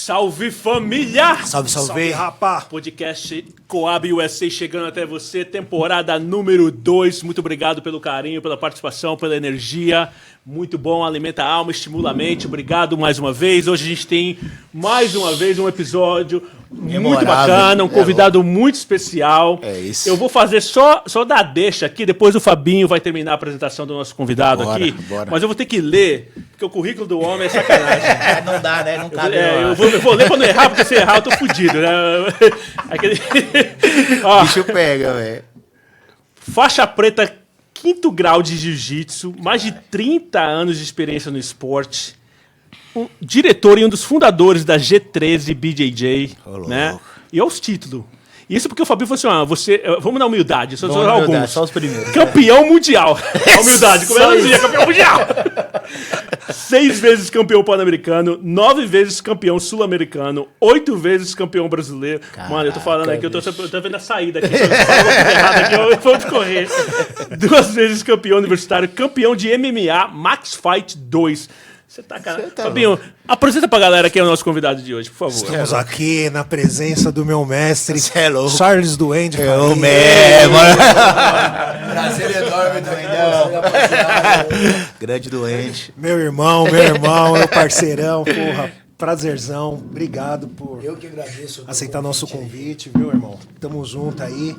Salve família! Salve, salve, rapá! Podcast Coab USA chegando até você, temporada número 2. Muito obrigado pelo carinho, pela participação, pela energia. Muito bom, alimenta a alma, estimula a mente. Obrigado mais uma vez. Hoje a gente tem mais uma vez um episódio muito bacana, um convidado muito especial. É isso. Eu vou fazer só dar deixa aqui, depois o Fabinho vai terminar a apresentação do nosso convidado aqui. Bora. Mas eu vou ter que ler, porque o currículo do homem é sacanagem. Não dá, né? Não cabe. Eu vou ler pra não errar, porque se errar eu tô fudido, né? Aquele... Ó, Bicho pega, velho. faixa preta, 5º grau de jiu-jitsu, mais de 30 anos de experiência no esporte, um diretor e um dos fundadores da G13 BJJ, né? Louco. E olha os títulos. Isso porque o Fabinho falou assim, você, vamos na humildade, só alguns. Só os primeiros. Campeão mundial. A humildade, como ela dizia, campeão mundial. 6 vezes campeão pan-americano, 9 vezes campeão sul-americano, 8 vezes campeão brasileiro. Mano, eu tô falando aqui, eu tô vendo a saída aqui. Se eu falar uma coisa errada aqui, eu vou correr. 2 vezes campeão universitário, campeão de MMA, Max Fight 2. Você tá, cara. Fabinho, apresenta pra galera quem é o nosso convidado de hoje, por favor. Estamos aqui na presença do meu mestre, Cê é louco. Charles Duende. Eu mesmo. Prazer enorme do rapaziada. Grande doente. Meu irmão, meu parceirão, porra, prazerzão. Obrigado por Eu que agradeço. aceitar nosso convite, viu, irmão? Tamo junto aí.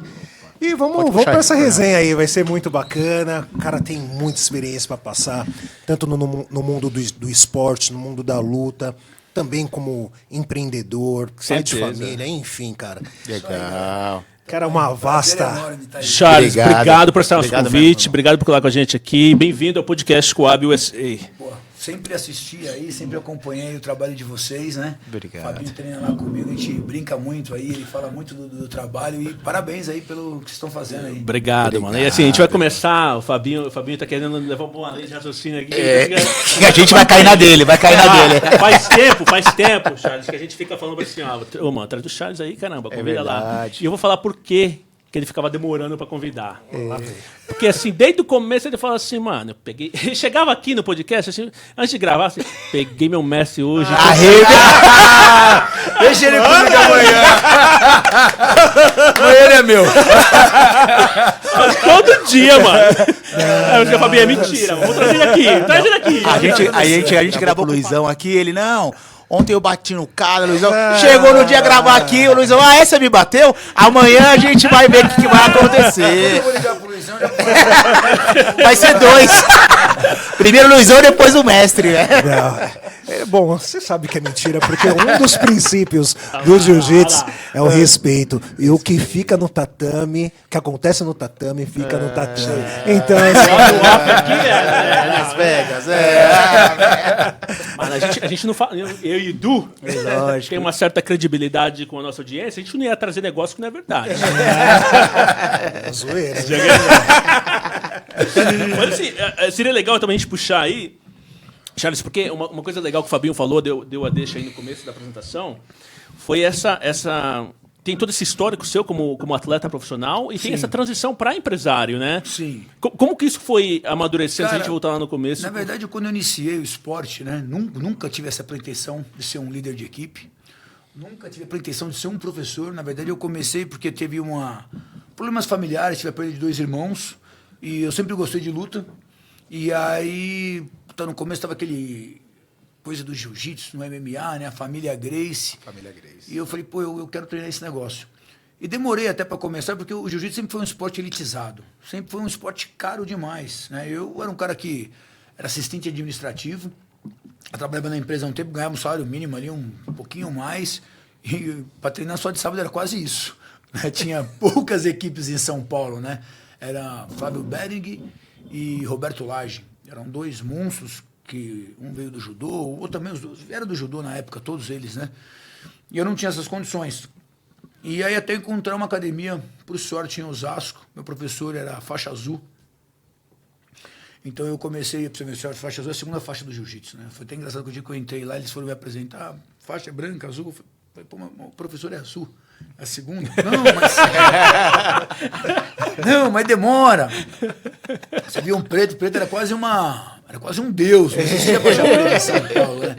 E vamos puxar pra essa aqui, resenha aí, vai ser muito bacana. O cara tem muita experiência pra passar, tanto no mundo do esporte, no mundo da luta, também como empreendedor, pai de Certeza. família, enfim, cara. Legal. Cara, é uma vasta... Charles, obrigado por estar no nosso Obrigado convite, mesmo, obrigado por colar com a gente aqui. Bem-vindo ao podcast Coab USA. Pô, sempre assisti aí, sempre acompanhei o trabalho de vocês, né? Obrigado. Fabinho treina lá comigo, a gente brinca muito aí, ele fala muito do trabalho e parabéns aí pelo que vocês estão fazendo aí. Obrigado, mano. E assim, a gente vai começar, o Fabinho tá querendo levar uma linha de raciocínio aqui. A gente vai cair na dele, Faz tempo, Charles, que a gente fica falando assim, ô, mano, traz do Charles aí, caramba, convida lá. verdade. E eu vou falar por quê que ele ficava demorando pra convidar. Porque assim, desde o começo ele fala assim, mano, eu peguei... Ele chegava aqui no podcast, assim, antes de gravar, assim, peguei meu mestre hoje. Deixa ele comigo amanhã. Amanhã ele é meu. Todo dia, mano. Aí o Fabinho, é mentira, vamos trazer ele aqui, traz ele aqui. A gente gravou com o Luizão aqui, ele não. Ontem eu bati no cara, Luizão. Chegou no dia gravar aqui, o Luizão, essa me bateu? Amanhã a gente vai ver o que vai acontecer. Eu vou ligar pro Luizão já. Vai ser 2. Primeiro o Luizão, depois o mestre, né? Não, bom, você sabe que é mentira, porque um dos princípios do jiu-jitsu é o respeito. E o que fica no tatame, o que acontece no tatame, fica no tatame. Então, Las Vegas, Mano, a gente não fala. Eu e Edu tem uma certa credibilidade com a nossa audiência. A gente não ia trazer negócio que não é verdade. é zoeira. Mas assim, seria legal também a gente puxar aí, Charles, porque uma coisa legal que o Fabinho falou, deu a deixa aí no começo da apresentação, foi essa tem todo esse histórico seu como atleta profissional e tem essa transição para empresário, né? Sim. Como que isso foi amadurecendo, se a Cara, gente voltar lá no começo? Na verdade, quando eu iniciei o esporte, né, nunca tive essa pretensão de ser um líder de equipe. Nunca tive a pretensão de ser um professor. Na verdade, eu comecei porque teve problemas familiares, tive a perda de 2 irmãos. E eu sempre gostei de luta. E aí, no começo estava aquele coisa do jiu-jitsu, no MMA, né? A família Gracie. E eu falei, pô, eu quero treinar esse negócio. E demorei até para começar, porque o jiu-jitsu sempre foi um esporte elitizado. Sempre foi um esporte caro demais, né? Eu era um cara que era assistente administrativo. Eu trabalhava na empresa há um tempo, ganhava um salário mínimo ali, um pouquinho mais. E para treinar só de sábado era quase isso. Né? Tinha poucas equipes em São Paulo, né? Era Fábio Bering e Roberto Lage. Eram 2 monstros, que um veio do judô, o outro também, os dois vieram do judô na época, todos eles, né? E eu não tinha essas condições. E aí até encontrei uma academia, por sorte, em Osasco. Meu professor era faixa azul. Então eu comecei, para você ver, faixa azul é a segunda faixa do jiu-jitsu, né? Foi até engraçado que o dia que eu entrei lá, eles foram me apresentar, faixa é branca, azul. Eu falei, pô, o professor é azul. A segunda? Não, mas demora. Você viu um preto era quase um deus. Não sei se já pode chamar em São Paulo, né?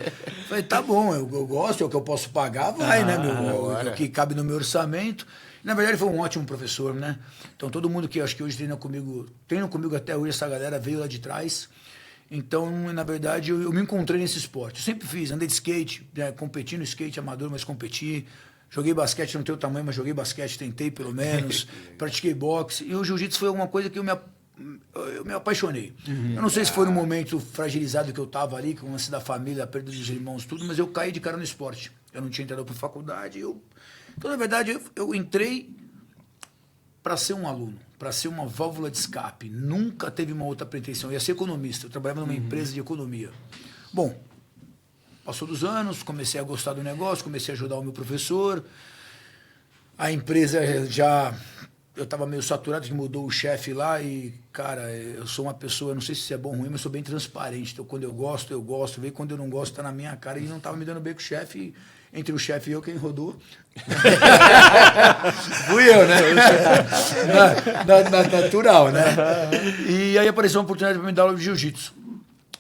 Falei, tá bom, eu gosto, é o que eu posso pagar, vai, né, meu? É o que cabe no meu orçamento. Na verdade, foi um ótimo professor, né? Então, todo mundo que acho que hoje treinam comigo até hoje, essa galera veio lá de trás. Então, na verdade, eu me encontrei nesse esporte. Eu sempre fiz, andei de skate, né, competi no skate amador, mas competi. Joguei basquete, não tenho tamanho, mas joguei basquete, tentei pelo menos. Pratiquei boxe. E o jiu-jitsu foi alguma coisa que eu me apaixonei. Eu não sei se foi no momento fragilizado que eu estava ali, com o lance da família, a perda dos irmãos, tudo, mas eu caí de cara no esporte. Eu não tinha entrado para faculdade. Então, na verdade, eu entrei para ser um aluno, para ser uma válvula de escape. Nunca teve uma outra pretensão. Eu ia ser economista, eu trabalhava numa empresa de economia. Bom, passou dos anos, comecei a gostar do negócio, comecei a ajudar o meu professor. A empresa eu estava meio saturado, que mudou o chefe lá e, cara, eu sou uma pessoa, não sei se isso é bom ou ruim, mas eu sou bem transparente. Então, quando eu gosto, veio quando eu não gosto, tá na minha cara. E não estava me dando bem com o chefe. Entre o chefe e eu, quem rodou? Fui eu, né? Natural, né? E aí apareceu uma oportunidade para me dar aula de jiu-jitsu.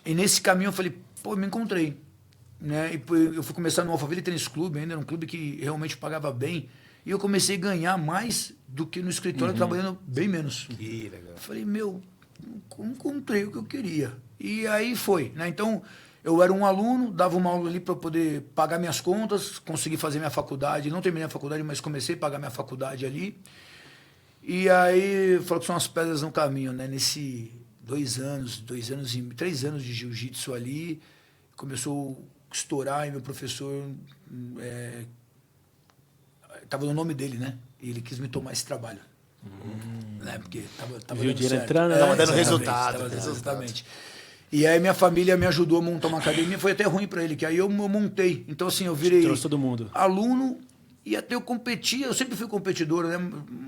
E nesse caminho eu falei, pô, me encontrei. Né? E eu fui começar no Alphaville Tênis Clube, ainda era um clube que realmente pagava bem. E eu comecei a ganhar mais do que no escritório, trabalhando bem menos. Que legal. Eu falei, encontrei o que eu queria. E aí foi, né? Então, eu era um aluno, dava uma aula ali para poder pagar minhas contas, consegui fazer minha faculdade. Não terminei a faculdade, mas comecei a pagar minha faculdade ali. E aí, falou que são as pedras no caminho, né? Nesse 3 anos de jiu-jitsu ali, começou a estourar e meu professor... Tava no nome dele, né? E ele quis me tomar esse trabalho. Né? Porque tava Viu o dando dinheiro certo. entrando, né? Tava dando Exatamente, resultado. Exatamente. E aí minha família me ajudou a montar uma academia. Foi até ruim para ele, que aí eu montei. Então, assim, eu virei Trouxe todo mundo. aluno e até eu competia. Eu sempre fui competidor, né?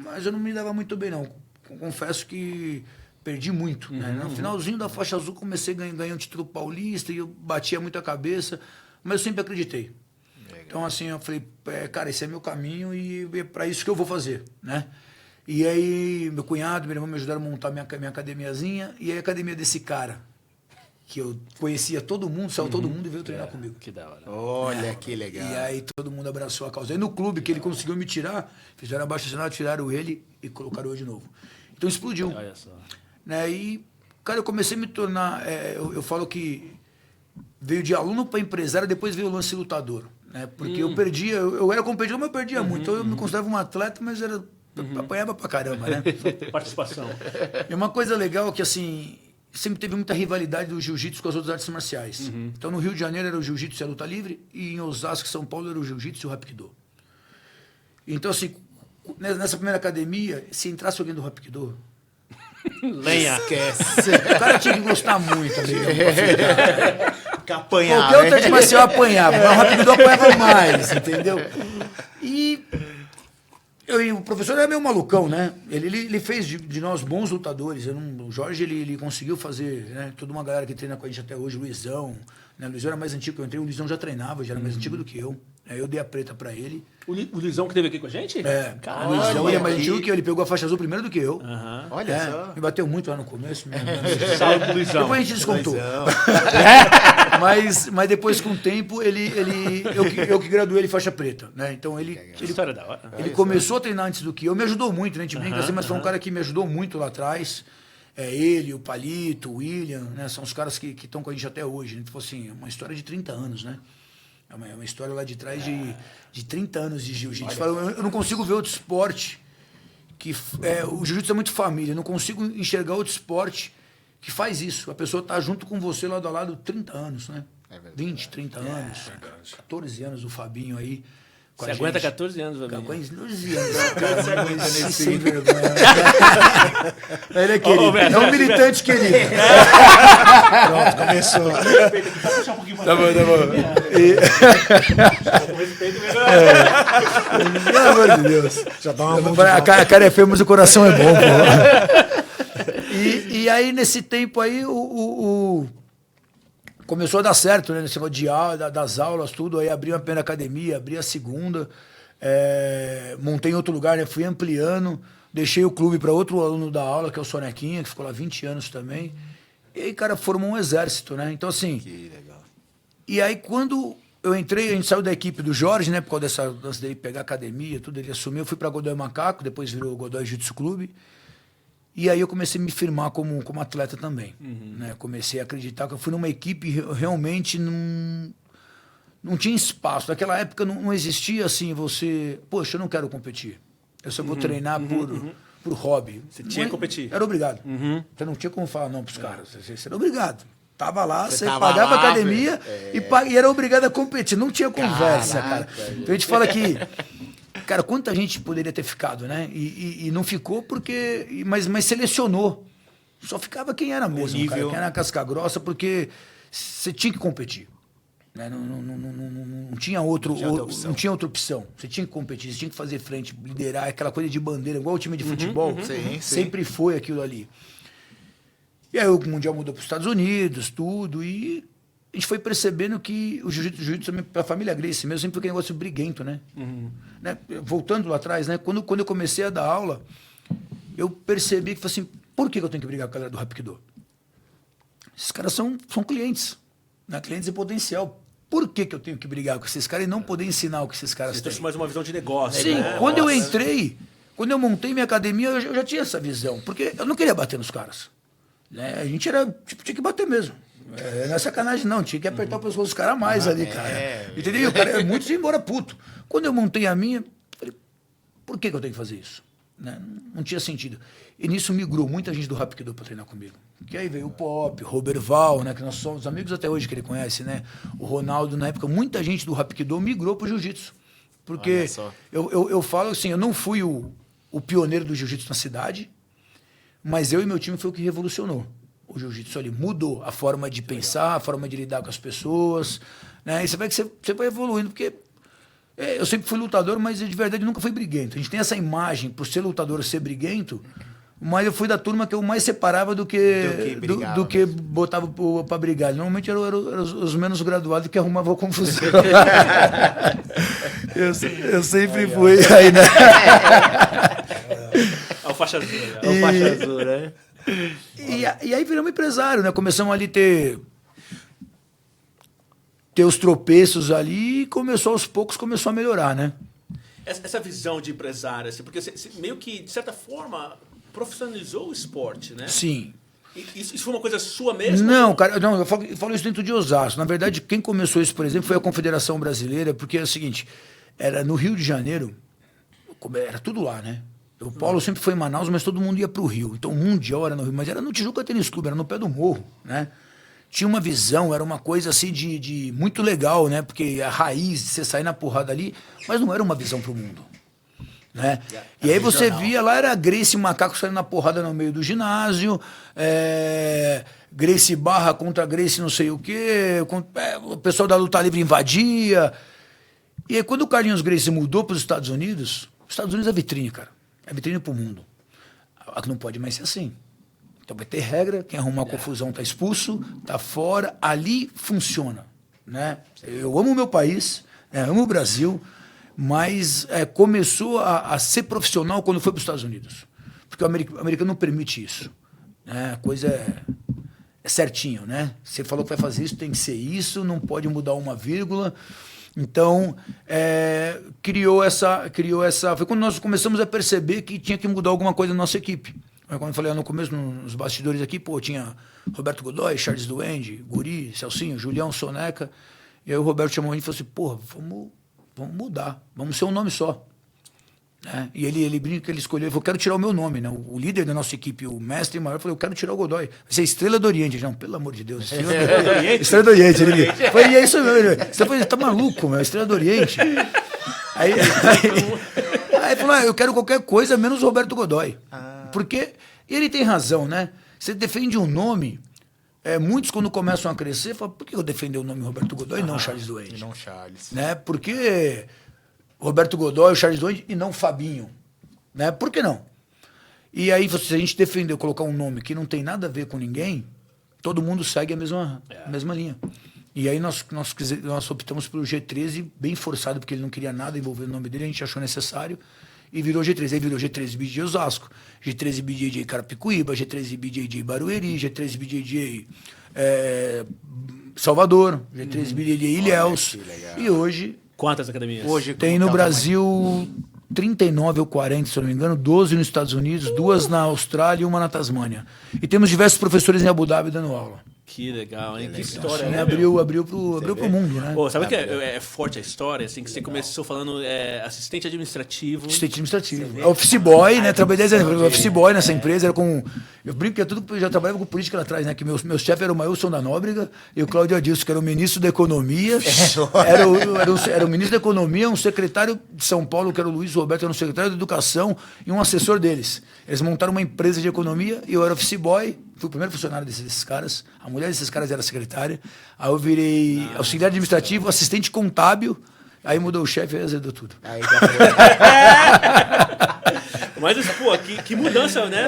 Mas eu não me dava muito bem, não. Confesso que perdi muito. Né? No finalzinho da faixa azul, comecei a ganhar um título paulista e eu batia muito a cabeça. Mas eu sempre acreditei. Então, assim, eu falei, cara, esse é meu caminho e é para isso que eu vou fazer, né? E aí, meu cunhado, meu irmão me ajudaram a montar minha academiazinha. E aí, a academia desse cara, que eu conhecia todo mundo, saiu todo mundo e veio treinar comigo. Que da hora. Olha, que legal. E aí, todo mundo abraçou a causa. Aí, no clube, que ele conseguiu me tirar, fizeram abaixo-assinado, tiraram ele e colocaram eu de novo. Então, explodiu. Olha só. Né? E, cara, eu comecei a me tornar... eu falo que veio de aluno para empresário, depois veio o lance lutador. Né? Porque eu perdia, eu era competidor, mas eu perdia muito. Então eu me considerava um atleta, mas apanhava pra caramba, né? Participação. E uma coisa legal é que, assim, sempre teve muita rivalidade do jiu-jitsu com as outras artes marciais. Então no Rio de Janeiro era o jiu-jitsu e a luta livre, e em Osasco, São Paulo, era o jiu-jitsu e o Hapkido. Então, assim, nessa primeira academia, se entrasse alguém do Hapkido, Lenha. Esquece. o cara tinha que gostar muito, amigo. Apanhar, Qualquer outra arte marcial eu apanhava, mas o Hapkido apanhava mais, entendeu? E o professor era meio malucão, né? Ele fez de nós bons lutadores. O Jorge, ele conseguiu fazer, né? Toda uma galera que treina com a gente até hoje, o Luizão. Né? O Luizão era mais antigo que eu entrei, o Luizão já treinava, já era mais antigo do que eu. Eu dei a preta pra ele. O Luizão que esteve aqui com a gente? O Luizão ele é mais antigo que eu, ele pegou a faixa azul primeiro do que eu. Olha só. Me bateu muito lá no começo. Salve pro Luizão. Depois a gente descontou. Mas depois, com o tempo, eu que graduei ele faixa preta, né? Então ele História da hora. ele começou a treinar antes do que eu, me ajudou muito, né? A gente brinca assim, mas foi um cara que me ajudou muito lá atrás. Ele, o Palito, o William, né? São os caras que estão com a gente até hoje. Então, assim, uma história de 30 anos, né? É uma história lá de trás de 30 anos de jiu-jitsu. Eu não consigo ver outro esporte que... o jiu-jitsu é muito família. Eu não consigo enxergar outro esporte que faz isso. A pessoa tá junto com você lado a lado 30 anos, né? 20, 30 anos. 14 anos o Fabinho aí. Você aguenta 14 anos, Fabinho. 14 anos. Você aguenta nesse sem vergonha. Ele é querido. É um militante querido. Pronto, começou. Tá bom. Pelo amor de Deus. Já dá uma mão de A cara é feia, mas o coração é bom, pô. E aí, nesse tempo aí, começou a dar certo, né? Nesse negócio das aulas, tudo. Aí abri uma primeira academia, abri a segunda. Montei em outro lugar, né? Fui ampliando. Deixei o clube para outro aluno da aula, que é o Sonequinha, que ficou lá 20 anos também. E aí, cara, formou um exército, né? Então, assim... Que legal. E aí, quando eu entrei, a gente saiu da equipe do Jorge, né? Por causa dessa lance dele pegar academia, tudo, ele assumiu. Eu fui para Godoy Macaco, depois virou Godoy Jiu-Jitsu Clube. E aí eu comecei a me firmar como atleta também. Né? Comecei a acreditar que eu fui numa equipe realmente não tinha espaço. Naquela época não existia assim, você... Poxa, eu não quero competir. Eu só vou treinar por hobby. Você tinha que competir. Era obrigado. Você não tinha como falar não pros caras. Você era obrigado. Tava lá, você tava pagava lá, a academia e era obrigado a competir. Não tinha conversa, cara. Então a gente fala que... Cara, quanta gente poderia ter ficado, né? E não ficou porque... Mas selecionou. Só ficava quem era mesmo, cara. Quem era casca grossa, porque você tinha que competir. Né? Não tinha outra opção. Você tinha que competir, você tinha que fazer frente, liderar, aquela coisa de bandeira, igual o time de futebol. Sempre foi aquilo ali. E aí o Mundial mudou para os Estados Unidos, tudo, e a gente foi percebendo que o jiu-jitsu para a família Gracie mesmo sempre foi aquele negócio briguento, né? Né? Voltando lá atrás, né? Quando eu comecei a dar aula, eu percebi que, assim, por que eu tenho que brigar com a galera do Hapkido? Esses caras são clientes, né? Clientes em potencial. Por que eu tenho que brigar com esses caras e não poder ensinar o que esses caras têm? Você mais uma visão de negócio. Sim, né? quando eu entrei, quando eu montei minha academia, eu já tinha essa visão, porque eu não queria bater nos caras. Né? A gente era, tipo, tinha que bater mesmo. Não é sacanagem, não. Tinha que apertar o pescoço dos caras mais ali, cara. Entendeu? E o cara, muitos iam embora puto. Quando eu montei a minha, falei, por que eu tenho que fazer isso? Né? Não tinha sentido. E nisso migrou muita gente do Hapkido para treinar comigo. Que aí veio o Pop, o Roberval, né? Que nós somos amigos até hoje que ele conhece, né? O Ronaldo, na época, muita gente do Hapkido migrou pro Jiu-Jitsu. Porque eu falo assim, eu não fui o pioneiro do Jiu-Jitsu na cidade, mas eu e meu time foi o que revolucionou. O Jiu-Jitsu ali mudou a forma de pensar, a forma de lidar com as pessoas, né? E você vai evoluindo, porque eu sempre fui lutador, mas de verdade nunca fui briguento. A gente tem essa imagem, por ser lutador, ser briguento, mas eu fui da turma que eu mais separava do que botava pra brigar. Normalmente eram os menos graduados que arrumavam confusão. eu sempre fui aí, né? É o faixa azul. É o faixa azul, né? E aí viramos empresário, né? Começamos ali ter os tropeços ali e aos poucos começou a melhorar, né? Essa visão de empresário, assim, porque você meio que, de certa forma, profissionalizou o esporte, né? Sim. Isso foi uma coisa sua mesmo? Não, cara, não, eu falo isso dentro de Osasco. Na verdade, quem começou isso, por exemplo, foi a Confederação Brasileira, porque é o seguinte, era no Rio de Janeiro, era tudo lá, né? O Paulo sempre foi em Manaus, mas todo mundo ia para o Rio. Então o Mundial era no Rio, mas era no Tijuca Tênis Clube, era no pé do morro, né? Tinha uma visão, era uma coisa assim de muito legal, né? Porque a raiz de você sair na porrada ali, mas não era uma visão para o mundo. Né? E aí você via lá, era Gracie Macaco saindo na porrada no meio do ginásio, Gracie Barra contra Gracie não sei o quê, o pessoal da luta livre invadia. E aí quando o Carlinhos Gracie mudou para os Estados Unidos é vitrine, cara. É vitrine para o mundo. Aqui não pode mais ser assim. Então vai ter regra, quem arrumar confusão está expulso, está fora, ali funciona. Né? Eu amo o meu país, amo o Brasil, mas começou a ser profissional quando foi para os Estados Unidos. Porque o americano não permite isso. Né? A coisa é certinho, né? Você falou que vai fazer isso, tem que ser isso, não pode mudar uma vírgula. Então, criou essa... Foi quando nós começamos a perceber que tinha que mudar alguma coisa na nossa equipe. Como eu falei no começo, nos bastidores aqui, tinha Roberto Godoy, Charles Duende, Guri, Celcinho, Julião, Soneca. E aí o Roberto chamou a gente e falou assim, vamos mudar, vamos ser um nome só. Né? E ele brinca que ele escolheu, ele falou, quero tirar o meu nome, né? O líder da nossa equipe, o mestre maior, falou, eu quero tirar o Godoy. Vai ser Estrela do Oriente. Não, pelo amor de Deus. Estrela do Oriente. Ele falou, e é isso mesmo. Você tá maluco, meu, Estrela do Oriente. Aí falou, eu quero qualquer coisa menos o Roberto Godoy. Porque ele tem razão, né? Você defende um nome, muitos quando começam a crescer, falam, por que eu defender o nome Roberto Godoy e não Charles Duende? E não Charles. Né? Porque Roberto Godoy, Charles Duende e não Fabinho. Né? Por que não? E aí, se a gente defender, colocar um nome que não tem nada a ver com ninguém, todo mundo segue a mesma linha. E aí nós optamos pelo G13, bem forçado, porque ele não queria nada envolver o nome dele, a gente achou necessário, e virou G13. Aí virou G13 BJJ Osasco, G13 BJJ Carapicuíba, G13 BJJ Barueri, G13 BJJ Salvador, G3 Biriri e Ilhéus. E hoje Quantas academias? Hoje tem no Brasil 39 ou 40, se eu não me engano, 12 nos Estados Unidos, 2 na Austrália e 1 na Tasmânia. E temos diversos professores em Abu Dhabi dando aula. Que legal, hein? Que história, Né? né? Abriu pro mundo, né? Pô, sabe o que é forte a história? Assim, que você começou falando assistente administrativo. Assistente administrativo. Office boy, né? Trabalhei 10 anos. Office boy nessa empresa. Era com. Eu brinco que é tudo que eu já trabalhava com política lá atrás, né? Que meu chefe era o Mailson da Nóbrega e o Cláudio Adilson, que era o ministro da Economia. Era o ministro da Economia, um secretário de São Paulo, que era o Luiz Roberto, era um secretário de Educação e um assessor deles. Eles montaram uma empresa de economia e eu era office boy. Fui o primeiro funcionário desses caras. A mulher desses caras era secretária. Aí eu virei auxiliar administrativo, assistente contábil. Aí mudou o chefe e azedou tudo. Aí já foi. Mas, pô, que mudança, né?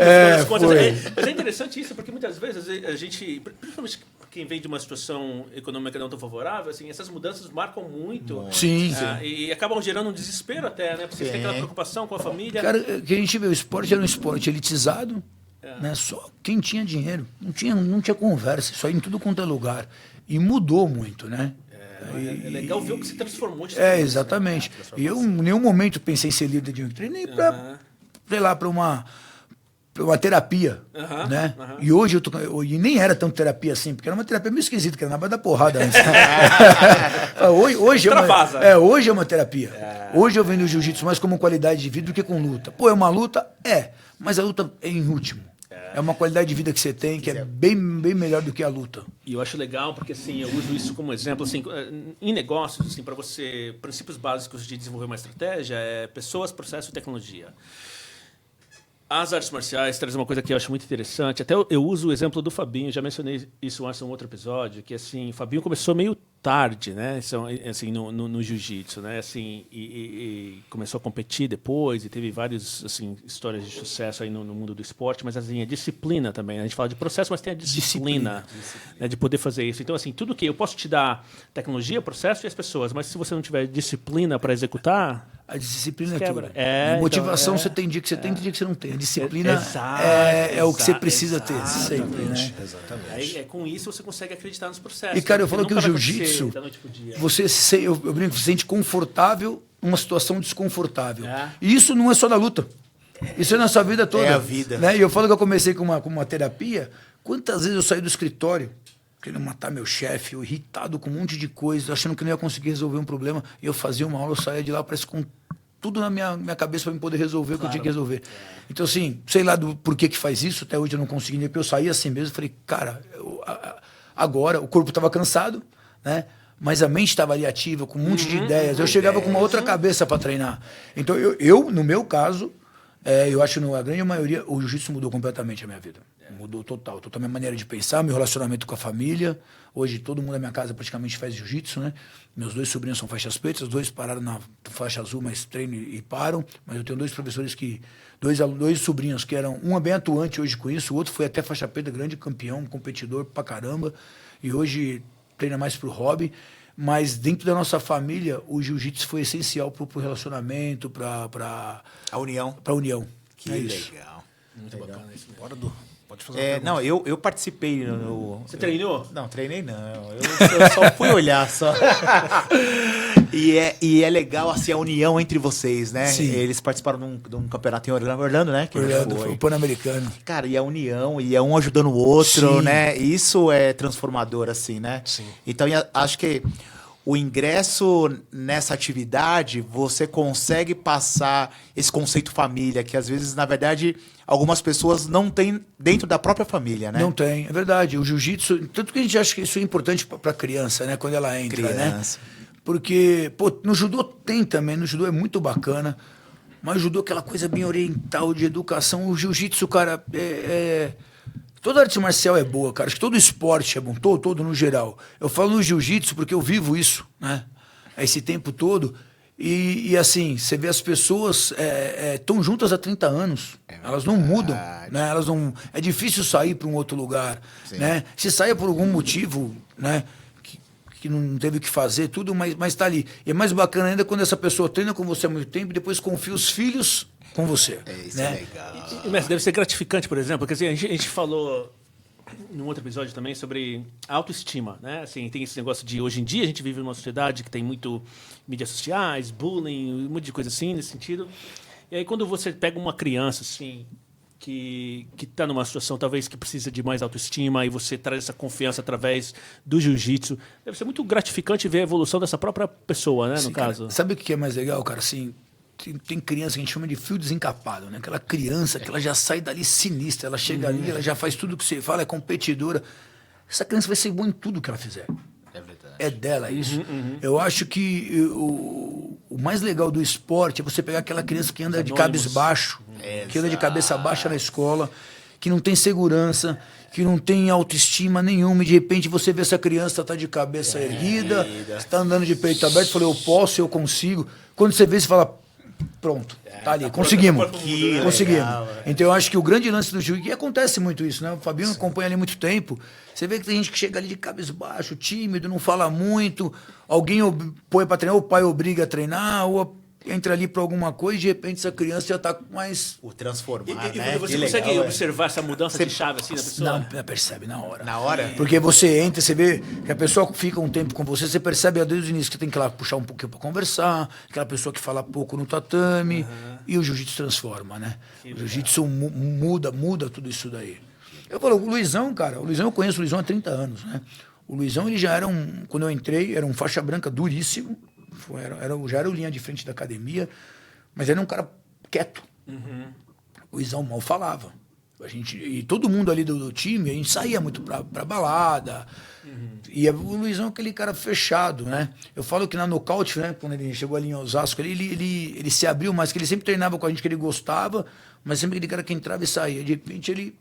Mas é interessante isso, porque muitas vezes a gente, principalmente quem vem de uma situação econômica não tão favorável, assim, essas mudanças marcam muito. Sim. E acabam gerando um desespero até, né? Porque você tem aquela preocupação com a família. Cara, que a gente vê, o esporte era um esporte elitizado, né? Só quem tinha dinheiro. Não tinha conversa, isso aí em tudo quanto é lugar. E mudou muito, né? É legal ver o que se transformou. Exatamente. E eu em nenhum momento pensei em ser líder de um treino, nem pra, sei lá, pra uma terapia, né? E hoje e nem era tanto terapia assim, porque era uma terapia meio esquisita, que era na base da porrada antes. Hoje é uma terapia. Hoje eu vendo o jiu-jitsu mais como qualidade de vida do que com luta. Pô, é uma luta? Mas a luta é em último. É uma qualidade de vida que você tem que é bem melhor do que a luta. E eu acho legal porque, assim, eu uso isso como exemplo, assim, em negócios, assim, para você, princípios básicos de desenvolver uma estratégia é pessoas, processo e tecnologia. As artes marciais trazem uma coisa que eu acho muito interessante. Até eu uso o exemplo do Fabinho, já mencionei isso em um outro episódio, que assim, o Fabinho começou meio tarde, né? Assim, no jiu-jitsu, né? Assim, e começou a competir depois e teve várias assim, histórias de sucesso aí no mundo do esporte, mas assim, a disciplina também. A gente fala de processo, mas tem a disciplina. Né, de poder fazer isso. Então, assim, tudo que eu posso te dar tecnologia, processo e as pessoas, mas se você não tiver disciplina para executar, a disciplina quebra. A motivação você tem dia que você tem e dia que você não tem. A disciplina é o que você precisa ter sempre, né? Exatamente. Aí, com isso você consegue acreditar nos processos. E, cara, eu falo que o jiu-jitsu, eu brinco, se sente confortável numa situação desconfortável. E isso não é só na luta. Isso é na sua vida toda. É a vida. Né? E eu falo que eu comecei com uma terapia. Quantas vezes eu saí do escritório querendo matar meu chefe, eu irritado com um monte de coisa, achando que não ia conseguir resolver um problema. E eu fazia uma aula, eu saía de lá, parece com tudo na minha cabeça para eu poder resolver o que eu tinha que resolver. Então, assim, sei lá do porquê que faz isso, até hoje eu não consegui, depois eu saí assim mesmo, falei, cara, agora o corpo estava cansado, né? Mas a mente estava ali ativa, com um monte de ideias. Eu chegava com uma outra cabeça para treinar. Então, eu, no meu caso, eu acho que a grande maioria, o jiu-jitsu mudou completamente a minha vida. Mudou total a minha maneira de pensar, meu relacionamento com a família. Hoje todo mundo na minha casa praticamente faz jiu-jitsu, né? Meus 2 sobrinhos são faixas pretas, 2 pararam na faixa azul, mas treinam e param. Mas eu tenho 2 professores dois sobrinhos que eram, um é bem atuante hoje com isso, o outro foi até faixa preta, grande campeão, competidor pra caramba. E hoje treina mais pro hobby. Mas dentro da nossa família, o jiu-jitsu foi essencial pro relacionamento, pra união. Pra união. Que legal. Muito bacana isso mesmo. Bora, Du. Pode fazer uma não, eu participei no... Você treinou? Não, treinei não. Eu só fui olhar, só. E é legal, assim, a união entre vocês, né? Sim. Eles participaram de um campeonato em Orlando, né? Que foi o Pan-Americano. Cara, e a união, e é um ajudando o outro, Sim. né? Isso é transformador, assim, né? Sim. Então, acho que o ingresso nessa atividade, você consegue passar esse conceito família, que às vezes, na verdade, algumas pessoas não têm dentro da própria família, né? Não tem, é verdade. O jiu-jitsu, tanto que a gente acha que isso é importante para a criança, né? Quando ela entra, né? Porque, pô, no judô tem também, no judô é muito bacana, mas o judô é aquela coisa bem oriental de educação. O jiu-jitsu, cara, toda arte marcial é boa, cara. Acho que todo esporte é bom, todo no geral. Eu falo no jiu-jitsu porque eu vivo isso, né? Esse tempo todo. E assim, você vê as pessoas estão juntas há 30 anos. Elas não mudam, né? Elas não, é difícil sair para um outro lugar, né? Se saia por algum motivo, né? Que não teve o que fazer, tudo, mas tá ali. E é mais bacana ainda quando essa pessoa treina com você há muito tempo e depois confia os filhos com você. Isso né? é legal. Mas deve ser gratificante, por exemplo, porque assim, a gente falou num outro episódio também sobre autoestima, né? Assim, tem esse negócio de hoje em dia a gente vive numa sociedade que tem muito mídias sociais, bullying, um monte de coisa assim nesse sentido. E aí quando você pega uma criança assim que está numa situação talvez que precisa de mais autoestima e você traz essa confiança através do jiu-jitsu, deve ser muito gratificante ver a evolução dessa própria pessoa, né, no caso. Cara, sabe o que é mais legal, cara? Assim, tem criança que a gente chama de fio desencapado, né? Aquela criança que ela já sai dali sinistra, ela chega ali, ela já faz tudo que você fala, é competidora. Essa criança vai ser boa em tudo que ela fizer. É verdade. É dela isso. Eu acho que o mais legal do esporte é você pegar aquela criança que anda de cabisbaixo, que anda de cabeça baixa na escola, que não tem segurança, que não tem autoestima nenhuma, e de repente você vê essa criança tá de cabeça erguida, está andando de peito aberto, fala, eu posso, eu consigo. Quando você vê, você fala, pronto, tá ali, conseguimos. Conseguimos. Então eu acho que o grande lance do jiu-jitsu, e acontece muito isso, né? O Fabinho acompanha ali muito tempo. Você vê que tem gente que chega ali de cabisbaixo, tímido, não fala muito, alguém põe para treinar, ou o pai obriga a treinar, ou entra ali para alguma coisa e de repente essa criança já tá mais... O transformar, E né? você Que consegue legal, observar essa mudança de chave assim na pessoa? Não, percebe na hora. Na hora? Porque você entra, você vê que a pessoa fica um tempo com você, você percebe desde o início que tem que ir lá puxar um pouquinho para conversar, aquela pessoa que fala pouco no tatame, e o jiu-jitsu transforma, né? O jiu-jitsu muda tudo isso daí. Eu falo, o Luizão, cara, eu conheço o Luizão há 30 anos, né? O Luizão, ele já era quando eu entrei, era um faixa branca duríssimo, já era o linha de frente da academia, mas era um cara quieto. O Luizão mal falava. E todo mundo ali do time, a gente saía muito pra balada. E o Luizão é aquele cara fechado, né? Eu falo que na nocaute, né? Quando ele chegou ali em Osasco, ele se abriu mais, que ele sempre treinava com a gente, que ele gostava, mas sempre aquele cara que entrava e saía. De repente ele...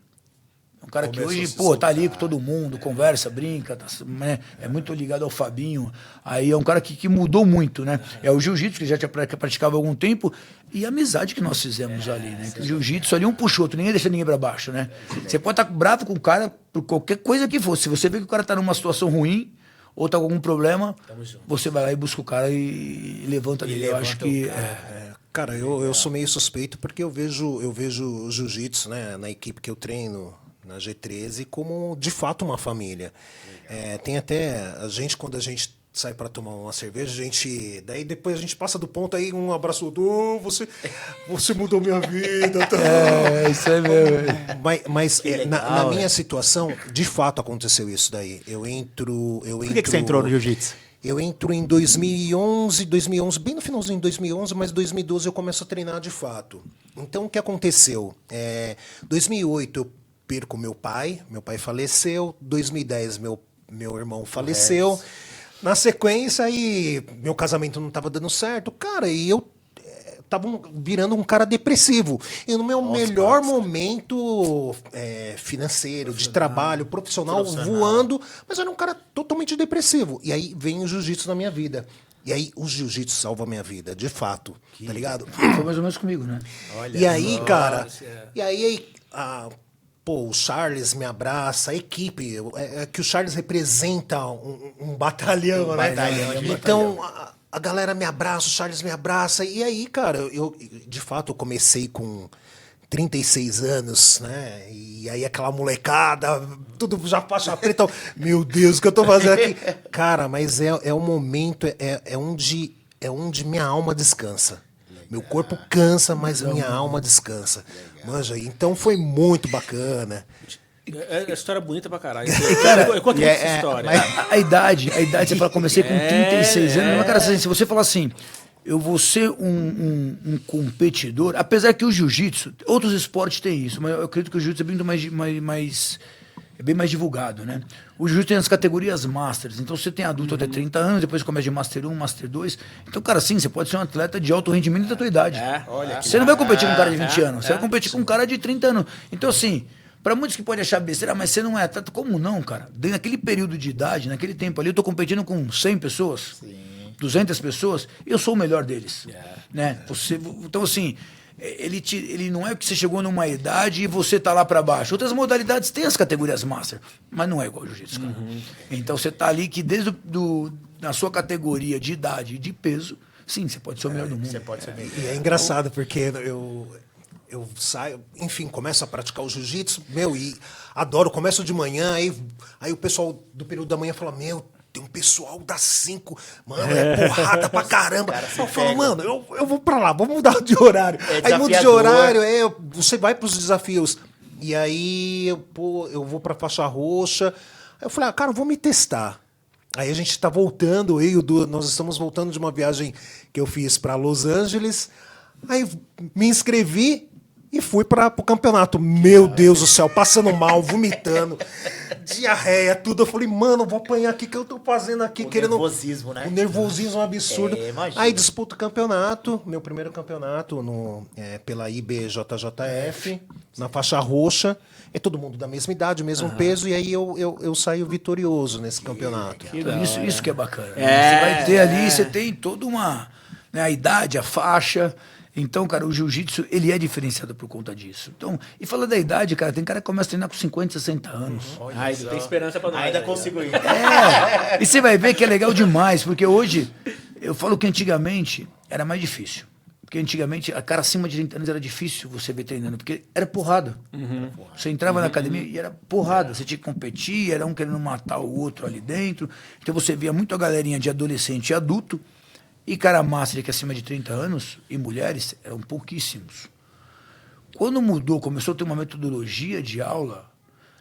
Um cara que hoje, tá ali com todo mundo, conversa, brinca, né? É muito ligado ao Fabinho. Aí é um cara que mudou muito, né? É o jiu-jitsu, que já praticava há algum tempo, e a amizade que nós fizemos ali, né? Que o jiu-jitsu ali um puxa o outro, ninguém deixa ninguém pra baixo, né? Você pode estar bravo com o cara por qualquer coisa que for. Se você vê que o cara tá numa situação ruim, ou tá com algum problema, você vai lá e busca o cara e levanta ele. Eu acho que... Cara, eu sou meio suspeito porque eu vejo o jiu-jitsu, né, na equipe que eu treino, na G13, como de fato uma família. Tem até a gente, quando a gente sai para tomar uma cerveja, daí depois a gente passa do ponto, aí um abraço outro, você mudou minha vida. Tá? Isso é mesmo. Mas na minha situação, de fato aconteceu isso daí. Por que você entrou no jiu-jitsu? Eu entro em 2011, bem no finalzinho de 2011, mas 2012 eu começo a treinar de fato. Então, o que aconteceu? 2008 eu perco meu pai faleceu, 2010 meu irmão faleceu. Na sequência, aí, meu casamento não estava dando certo, cara, e eu tava virando um cara depressivo. E no meu melhor momento financeiro, de trabalho, profissional, voando, mas eu era um cara totalmente depressivo. E aí vem o jiu-jitsu na minha vida. E aí o jiu-jitsu salva a minha vida, de fato, tá ligado? Foi mais ou menos comigo, né? E aí, cara, o Charles me abraça, a equipe, que o Charles representa um batalhão, né? Então, a galera me abraça, o Charles me abraça, e aí, cara, eu de fato eu comecei com 36 anos, né? E aí aquela molecada, tudo já faixa preta, meu Deus, o que eu tô fazendo aqui? Cara, mas é um momento, é onde minha alma descansa. Meu corpo cansa, mas minha alma descansa. Manja, então foi muito bacana. É história bonita pra caralho. Cara, eu conto muito essa história. A idade, você fala, comecei com 36 anos, mas, cara, assim, se você falar assim, eu vou ser um competidor, apesar que o jiu-jitsu, outros esportes têm isso, mas eu acredito que o jiu-jitsu é bem mais divulgado, né? O jiu-jitsu tem as categorias Masters, então você tem adulto até 30 anos, depois começa de Master 1, Master 2. Então, cara, sim, você pode ser um atleta de alto rendimento da tua idade. Você não vai competir com um cara de 20 anos, você vai competir com um cara de 30 anos. Então, assim, para muitos que podem achar besteira, mas você não é atleta, como não, cara? Naquele período de idade, naquele tempo ali, eu tô competindo com 100 pessoas, 200 pessoas, e eu sou o melhor deles. Né? Então, assim... Ele não é que você chegou numa idade e você tá lá para baixo. Outras modalidades têm as categorias Master, mas não é igual ao jiu-jitsu, cara. Então você tá ali que desde na sua categoria de idade e de peso, sim, você pode ser o melhor do mundo. Você pode ser melhor. E é engraçado porque eu saio, enfim, começo a praticar o jiu-jitsu, e adoro, começo de manhã, aí o pessoal do período da manhã fala, tem um pessoal das 5, mano, é porrada pra caramba. Eu falo, mano, eu vou pra lá, vamos mudar de horário. Aí muda de horário, você vai pros desafios. E aí eu vou pra faixa roxa. Aí eu falei, cara, eu vou me testar. Aí a gente tá voltando, nós estamos voltando de uma viagem que eu fiz pra Los Angeles. Aí me inscrevi e fui para o campeonato. Meu Deus do céu, passando mal, vomitando, diarreia, tudo. Eu falei, mano, vou apanhar aqui, o que eu tô fazendo aqui? Nervosismo, né? O nervosismo é um absurdo. Imagina. Aí disputo o campeonato, meu primeiro campeonato pela IBJJF, na faixa roxa. É todo mundo da mesma idade, o mesmo peso, e aí eu saio vitorioso nesse campeonato. Isso que é bacana. Né? Você vai ter ali, você tem toda uma... Né, a idade, a faixa... Então, cara, o jiu-jitsu, ele é diferenciado por conta disso. Então, e falando da idade, cara, tem cara que começa a treinar com 50, 60 anos. Tem esperança pra nós. Ainda consigo ir. E você vai ver que é legal demais, porque hoje, eu falo que antigamente era mais difícil. Porque antigamente, a cara acima de 30 anos era difícil você ver treinando, porque era porrada. Você entrava na academia e era porrada. Você tinha que competir, era um querendo matar o outro ali dentro. Então você via muito a galerinha de adolescente e adulto. E cara massa que acima de 30 anos, e mulheres, eram pouquíssimos. Quando mudou, começou a ter uma metodologia de aula,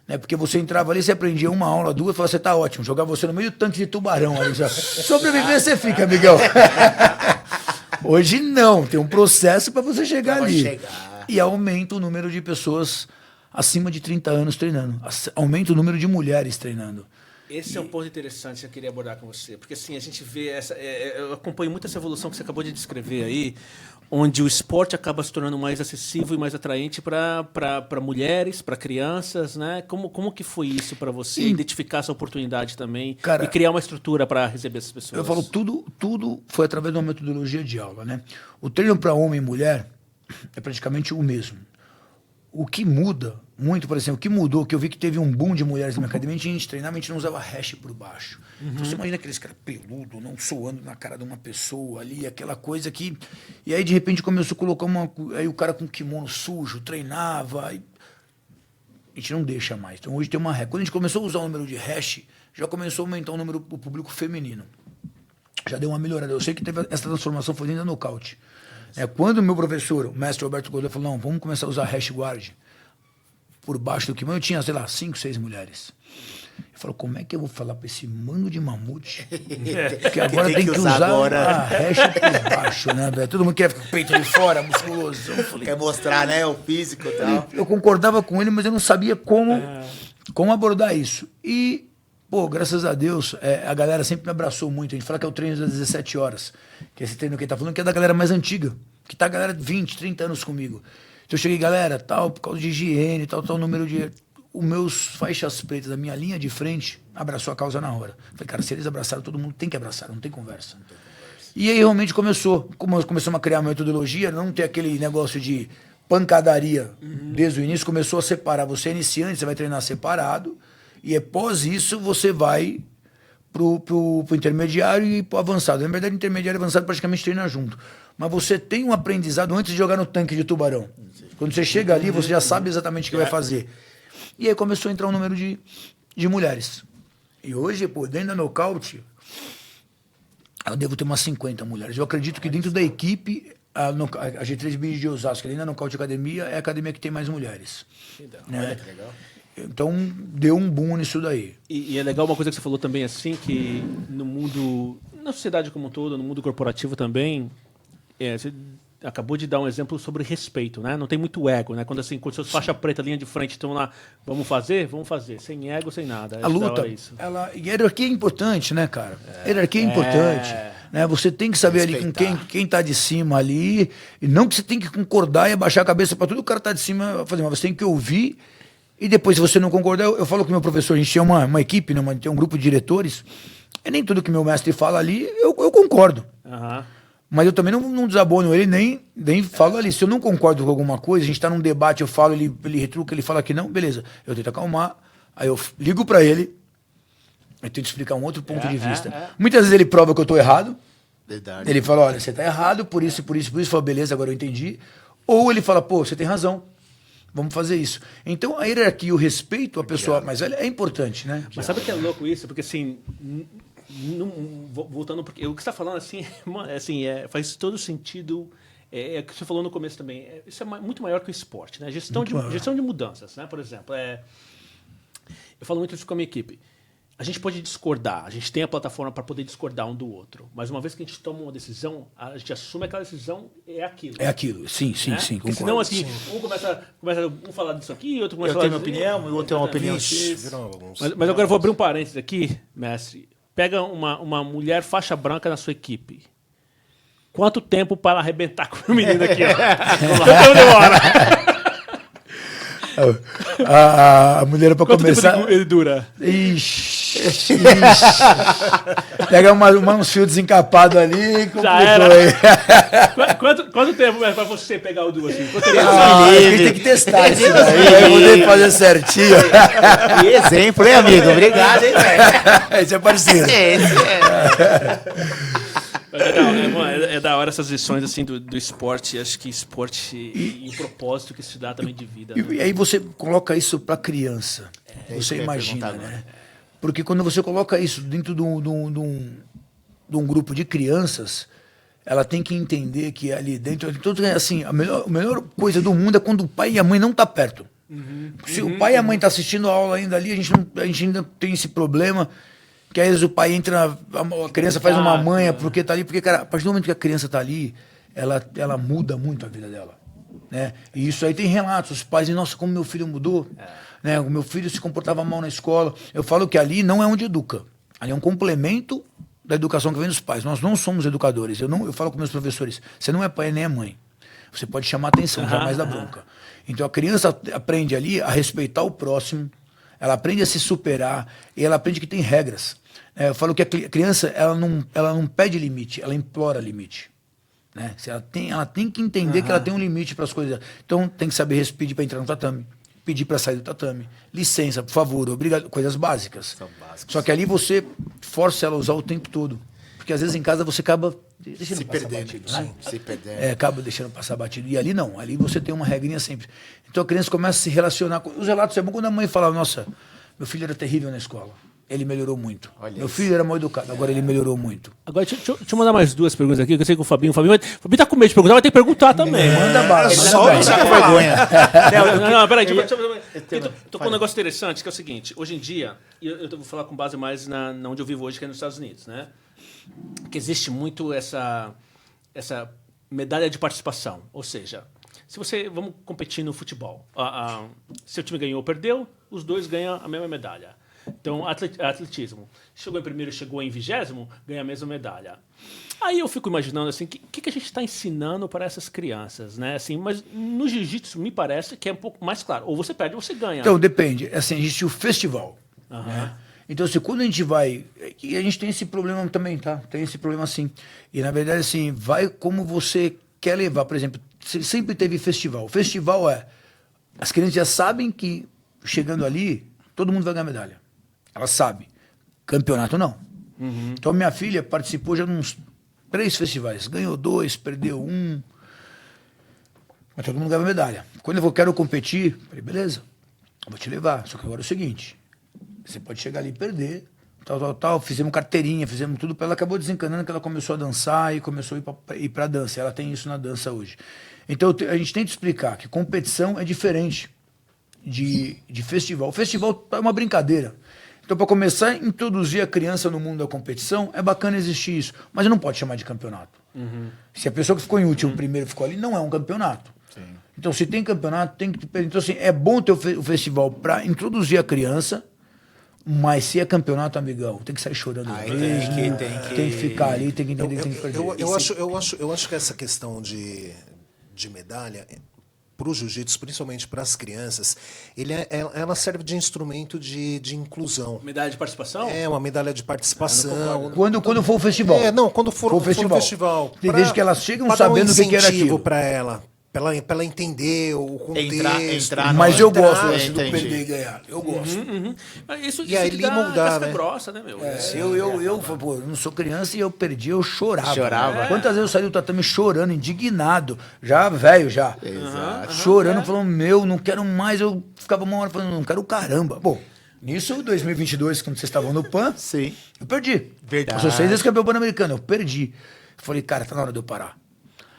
né? Porque você entrava ali, você aprendia uma aula, duas, falava, você tá ótimo, jogar você no meio do tanque de tubarão ali. Sobreviver você fica, amigão. Hoje não, tem um processo para você chegar ali. E aumenta o número de pessoas acima de 30 anos treinando. Aumenta o número de mulheres treinando. Esse é um ponto interessante que eu queria abordar com você. Porque assim, a gente vê eu acompanho muito essa evolução que você acabou de descrever aí, onde o esporte acaba se tornando mais acessível e mais atraente para mulheres, para crianças, né? Como que foi isso para você? Identificar essa oportunidade também, cara, e criar uma estrutura para receber essas pessoas? Eu falo, tudo foi através de uma metodologia de aula, né? O treino para homem e mulher é praticamente o mesmo. O que muda muito, por exemplo, o que mudou, que eu vi que teve um boom de mulheres na minha academia, a gente treinava, a gente não usava hash por baixo. Então, você imagina aqueles caras peludos, não suando na cara de uma pessoa ali, aquela coisa que... E aí, de repente, começou a colocar aí o cara com kimono sujo, treinava, a gente não deixa mais. Então, hoje tem uma regra. Quando a gente começou a usar o número de hash, já começou a aumentar o número do público feminino. Já deu uma melhorada. Eu sei que teve essa transformação foi dentro da nocaute. Quando o meu professor, o mestre Roberto Godoy, falou, não, vamos começar a usar hash guard por baixo do kimono, eu tinha, sei lá, 5, 6 mulheres. Ele falou, como é que eu vou falar pra esse mano de mamute que agora tem que usar a hash por baixo, né, velho? Todo mundo quer ficar com o peito ali fora, musculoso. Quer mostrar, né, o físico e tal. Eu concordava com ele, mas eu não sabia como abordar isso. E, pô, graças a Deus, a galera sempre me abraçou muito. A gente fala que é o treino das 17 horas, que é esse treino que ele tá falando, que é da galera mais antiga, que tá a galera de 20, 30 anos comigo. Então eu cheguei, galera, tal, por causa de higiene, tal número de... Os meus faixas pretas, a minha linha de frente, abraçou a causa na hora. Falei, cara, se eles abraçaram, todo mundo tem que abraçar, não tem conversa. E aí realmente começamos a criar uma metodologia, não ter aquele negócio de pancadaria desde o início, começou a separar. Você é iniciante, você vai treinar separado, e após isso você vai pro intermediário e pro avançado. Na verdade, intermediário e avançado praticamente treina junto. Mas você tem um aprendizado antes de jogar no tanque de tubarão. Quando você chega ali, você já sabe exatamente o que vai fazer. E aí começou a entrar um número de mulheres. E hoje, pô, dentro da nocaute, eu devo ter umas 50 mulheres. Eu acredito que dentro da equipe, a G3 Bid de Osasco, dentro da Nocaute Academia, é a academia que tem mais mulheres. Né? Olha que legal. Então, deu um boom nisso daí. E é legal uma coisa que você falou também, assim, que no mundo, na sociedade como um todo, no mundo corporativo também, você acabou de dar um exemplo sobre respeito, né? Não tem muito ego, né? Quando seus faixa preta, linha de frente, estão lá, vamos fazer, sem ego, sem nada. A luta, e a hierarquia é importante, né, cara? A hierarquia é importante. Né? Você tem que saber respeitar ali com quem tá de cima ali, e não que você tem que concordar e abaixar a cabeça para tudo o cara tá de cima fazer, mas você tem que ouvir, e depois, se você não concordar, eu falo com o meu professor, a gente tinha uma equipe, né, tem um grupo de diretores, e nem tudo que meu mestre fala ali, eu concordo. Mas eu também não desabono ele, nem falo ali. Se eu não concordo com alguma coisa, a gente tá num debate, eu falo, ele retruca, ele fala que não, beleza. Eu tento acalmar, aí eu ligo para ele, eu tento explicar um outro ponto de vista. Muitas vezes ele prova que eu tô errado. Verdade. Ele fala, olha, você tá errado, por isso. Eu falo, beleza, agora eu entendi. Ou ele fala, pô, você tem razão, vamos fazer isso. Então, a hierarquia, o respeito à pessoa mais velha é importante, né? Mas sabe o que é louco isso? Porque assim, voltando, porque o que você está falando assim, faz todo sentido. É o que você falou no começo também. Isso é muito maior que o esporte, né? Gestão de mudanças, né? Por exemplo, eu falo muito isso com a minha equipe. A gente pode discordar, a gente tem a plataforma para poder discordar um do outro, mas uma vez que a gente toma uma decisão, a gente assume aquela decisão é aquilo. É aquilo, sim, né? concordo. Senão, assim, um começa um falar disso aqui, outro começa Eu a tenho falar minha opinião, o outro tem uma opinião X. Mas agora eu vou abrir um parênteses aqui, mestre. Pega uma mulher faixa branca na sua equipe. Quanto tempo para arrebentar com o menino aqui? Quanto tempo demora? A mulher para começar. Tempo ele dura? Ixi. Pega uns fios desencapados ali e Já era. aí. Quanto tempo para você pegar o duo assim? Tem que testar isso daí. Vai poder fazer certinho. Que exemplo, hein, amigo? Obrigado, hein, velho? Esse é parecido. É da hora essas lições assim, do esporte. Acho que esporte e o propósito que se dá também de vida. Né? E aí você coloca isso para criança. Você imagina, né? Porque quando você coloca isso dentro de um grupo de crianças, ela tem que entender que ali dentro, assim, a melhor coisa do mundo é quando o pai e a mãe não estão perto. Se o pai e a mãe estão assistindo a aula ainda ali, a gente ainda tem esse problema. Que às vezes o pai entra, a criança faz uma manha porque tá ali, porque, cara, a partir do momento que a criança tá ali, ela muda muito a vida dela. Né? E isso aí tem relatos, os pais dizem, nossa, como meu filho mudou. Né? O meu filho se comportava mal na escola. Eu falo que ali não é onde educa. Ali é um complemento da educação que vem dos pais. Nós não somos educadores. Eu falo com meus professores, você não é pai nem é mãe. Você pode chamar atenção, jamais dar bronca. Então a criança aprende ali a respeitar o próximo, ela aprende a se superar e ela aprende que tem regras. Eu falo que a criança ela não pede limite, ela implora limite. Né? Ela tem que entender que ela tem um limite para as coisas. Então tem que saber pedir para entrar no tatame, pedir para sair do tatame, licença, por favor, obrigado, coisas básicas. Só que ali você força ela a usar o tempo todo. Porque às vezes em casa você acaba deixando se passar perdendo, batido. Né? se perdendo. Acaba deixando passar batido. E ali não, ali você tem uma regrinha sempre. Então a criança começa a se relacionar com... Os relatos é bom quando a mãe fala, nossa, meu filho era terrível na escola. Ele melhorou muito. Olha meu isso. filho era mal educado, agora ele melhorou muito. Agora, deixa eu mandar mais duas perguntas aqui, que eu sei que o Fabinho tá com medo de perguntar, vai ter que perguntar também. Manda bala. Só não fica vergonha. Não, peraí, tô com um negócio interessante, que é o seguinte, hoje em dia, e eu vou falar com base mais na onde eu vivo hoje, que é nos Estados Unidos, né? Que existe muito essa medalha de participação, ou seja, vamos competir no futebol, se o time ganhou ou perdeu, os dois ganham a mesma medalha. Então, atletismo. Chegou em primeiro, chegou em 20º, ganha a mesma medalha. Aí eu fico imaginando assim, o que a gente está ensinando para essas crianças, né? Assim, mas no jiu-jitsu me parece que é um pouco mais claro. Ou você perde ou você ganha. Então, depende. Assim, existe o festival. Né? Então, assim, quando a gente vai... E a gente tem esse problema também, tá? Tem esse problema assim. E, na verdade, assim, vai como você quer levar. Por exemplo, sempre teve festival. O festival as crianças já sabem que, chegando ali, todo mundo vai ganhar medalha. Ela sabe. Campeonato, não. Então, minha filha participou já de uns 3 festivais. Ganhou 2, perdeu 1. Mas todo mundo ganha medalha. Quando eu quero competir, eu falei, beleza, eu vou te levar. Só que agora é o seguinte, você pode chegar ali e perder, tal. Fizemos carteirinha, fizemos tudo. Ela acabou desencanando que ela começou a dançar e começou a ir pra dança. Ela tem isso na dança hoje. Então, a gente tenta explicar que competição é diferente de festival. O festival é uma brincadeira. Então, para começar a introduzir a criança no mundo da competição, é bacana existir isso. Mas não pode chamar de campeonato. Se a pessoa que ficou em último, primeiro ficou ali, não é um campeonato. Sim. Então, se tem campeonato, tem que... Então, assim, é bom ter o festival para introduzir a criança, mas se é campeonato, amigão, tem que sair chorando. Tem que ficar ali, tem que entender que tem que perder. Eu acho que essa questão de medalha... para o jiu-jitsu, principalmente para as crianças, ela serve de instrumento de inclusão. Medalha de participação? É, uma medalha de participação. Quando for o festival. Quando for o festival. Desde que elas chegam sabendo o que era aquilo. para ela. Pra ela entender o contexto. Entrar Mas eu gosto entrar, desse do entendi. perder e ganhar. Eu gosto. Isso E aí que ele dá moldar, casca né? grossa, né, meu? Eu não sou criança e eu perdi, eu chorava. Chorava? Quantas vezes eu saí do tatame chorando, indignado, já velho já. Exato. Chorando, falando, não quero mais. Eu ficava uma hora falando, não quero caramba. Bom, nisso, 2022, quando vocês estavam no PAN, Sim. eu perdi. Verdade. Eu sou 6 vezes campeão pan-americano, eu perdi. Falei, cara, tá na hora de eu parar.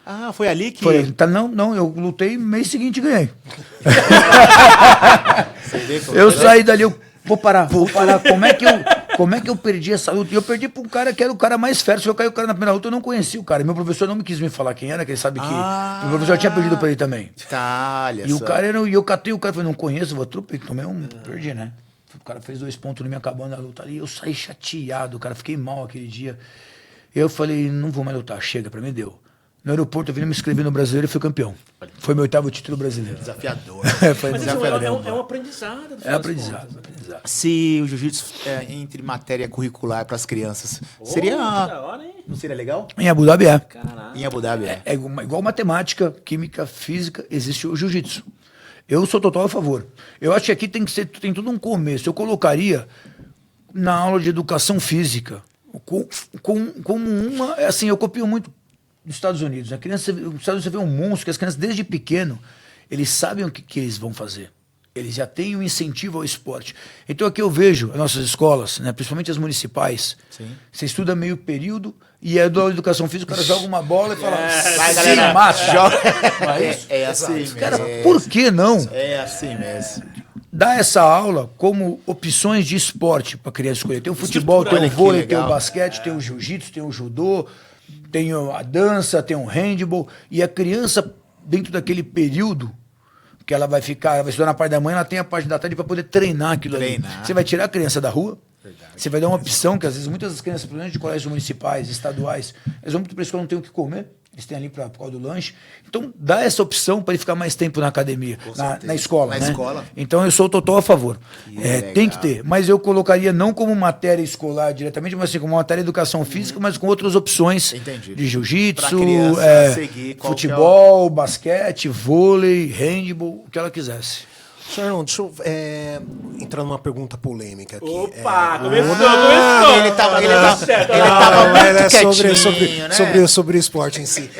Ah, foi ali que... Falei, tá, não, eu lutei, mês seguinte ganhei. Você vê como Eu saí dali, eu vou parar. Como é que eu perdi essa luta? E eu perdi pra um cara que era o cara mais fértil. Se eu caí o cara na primeira luta, eu não conhecia o cara. Meu professor não me quis me falar quem era, que ele sabe que... Meu professor tinha perdido pra ele também. Tá, olha E o só. cara era... E eu catei o cara, falei, não conheço, vou atropei, tomei perdi, né? O cara fez 2 pontos, me acabando a luta ali. Eu saí chateado, cara, fiquei mal aquele dia. Eu falei, não vou mais lutar, chega, pra mim deu. No aeroporto, eu vim me inscrever no Brasileiro e fui campeão. Foi meu 8º título brasileiro. Desafiador. Foi Mas desafiador. é um aprendizado. no É final das aprendizado, contas. aprendizado. Se o jiu-jitsu entre matéria curricular para as crianças, seria... Que da hora, hein? Não seria legal? Em Abu Dhabi é. Caralho. Em Abu Dhabi, É igual matemática, química, física, existe o jiu-jitsu. Eu sou total a favor. Eu acho que aqui tem tudo um começo. Eu colocaria na aula de educação física como uma... Assim, eu copio muito dos Estados Unidos. A criança, nos Estados Unidos você vê um monstro que as crianças, desde pequeno, eles sabem o que eles vão fazer. Eles já têm um incentivo ao esporte. Então aqui eu vejo as nossas escolas, né, principalmente as municipais, você estuda meio período e é da educação física, o cara joga uma bola e fala, Vai, "Sim, galera, mata." joga. Não é isso? É assim mesmo. Cara, por que não É assim mesmo. dar essa aula como opções de esporte para a criança escolher? Tem o futebol, tem Olha o que vôlei, tem o legal. basquete, tem o jiu-jitsu, tem o judô, tem a dança, tem o handball. E a criança, dentro daquele período que ela vai estudar na parte da manhã, ela tem a parte da tarde para poder treinar aquilo ali. Você vai tirar a criança da rua, você vai dar uma opção, que às vezes muitas das crianças, principalmente de colégios municipais, estaduais, eles vão para a escola, não tem o que comer, eles têm ali por causa do lanche. Então, dá essa opção para ele ficar mais tempo na academia, na escola. Na né? escola. Então, eu sou total a favor. legal. Tem que ter. Mas eu colocaria não como matéria escolar diretamente, mas assim, como matéria de educação física, mas com outras opções Entendi. de jiu-jitsu, Pra criança seguir qual que é o- futebol, basquete, vôlei, handball, o que ela quisesse. Senhor, deixa eu entrar numa pergunta polêmica aqui. Opa, começou. Ele tava Não, muito é quietinho, né? sobre o esporte em si.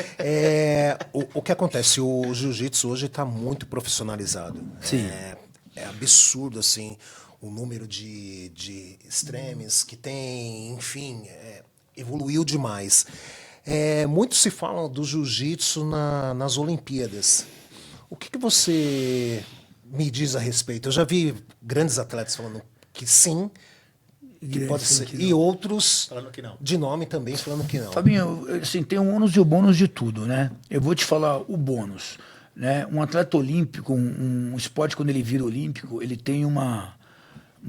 O que acontece? O jiu-jitsu hoje está muito profissionalizado. Sim. É absurdo, assim, o número de extremes que tem, enfim, evoluiu demais. Muito se fala do jiu-jitsu nas Olimpíadas. O que você me diz a respeito? Eu já vi grandes atletas falando que sim, que pode ser, e outros Falando que não. de nome também falando que não. Fabinho, assim, tem o ônus e o bônus de tudo, né? Eu vou te falar o bônus. Né? Um atleta olímpico, um esporte, quando ele vira olímpico, ele tem uma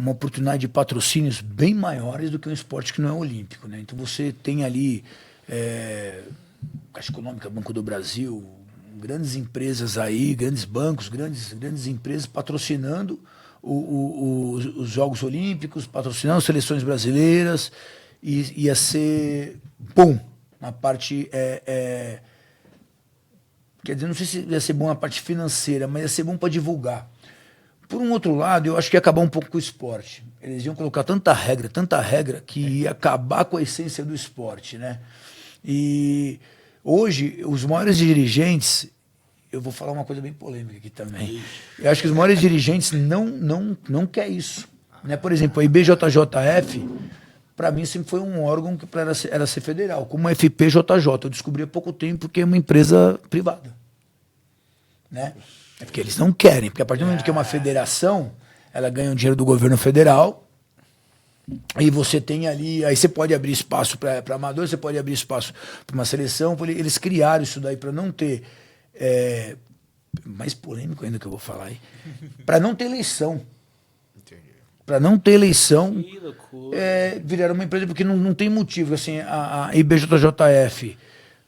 oportunidade de patrocínios bem maiores do que um esporte que não é olímpico. Né? Então você tem ali Caixa Econômica, Banco do Brasil, grandes empresas aí, grandes bancos, grandes empresas patrocinando os Jogos Olímpicos, patrocinando as seleções brasileiras, e ia ser bom na parte... quer dizer, não sei se ia ser bom na parte financeira, mas ia ser bom para divulgar. Por um outro lado, eu acho que ia acabar um pouco com o esporte. Eles iam colocar tanta regra, que ia acabar com a essência do esporte, né? E hoje, os maiores dirigentes, eu vou falar uma coisa bem polêmica aqui também. Eu acho que os maiores dirigentes não querem isso. Né? Por exemplo, a IBJJF, para mim, sempre foi um órgão que era ser federal, como a FPJJ. Eu descobri há pouco tempo porque é uma empresa privada. Né? É porque eles não querem, porque a partir do momento que é uma federação, ela ganha o dinheiro do governo federal, e você tem ali, aí você pode abrir espaço para amador, você pode abrir espaço para uma seleção. Eles criaram isso daí para não ter, mais polêmico ainda que eu vou falar aí, para não ter eleição. Para não ter eleição, Que loucura. viraram uma empresa porque não tem motivo. Assim, a IBJJF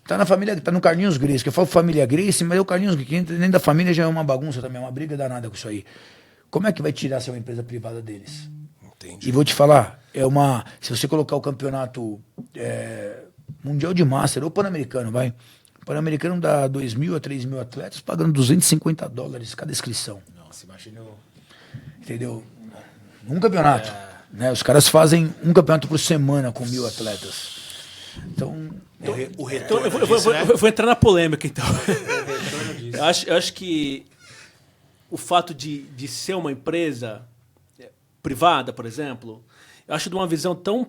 tá na família, tá no Carlinhos Grace, que eu falo família Grace, mas o Carlinhos Grace, dentro da família já é uma bagunça também, é uma briga danada com isso aí. Como é que vai tirar se é uma empresa privada deles? Entendi. E vou te falar, se você colocar o campeonato mundial de Master ou Pan-Americano, vai, O Pan-Americano dá 2.000 a 3.000 atletas, pagando $250 cada inscrição. Nossa, imagina. Entendeu? Um campeonato. Né? Os caras fazem um campeonato por semana com 1.000 atletas. Então, O retorno Eu vou entrar na polêmica, então. Eu acho que o fato de ser uma empresa privada, por exemplo, eu acho de uma visão tão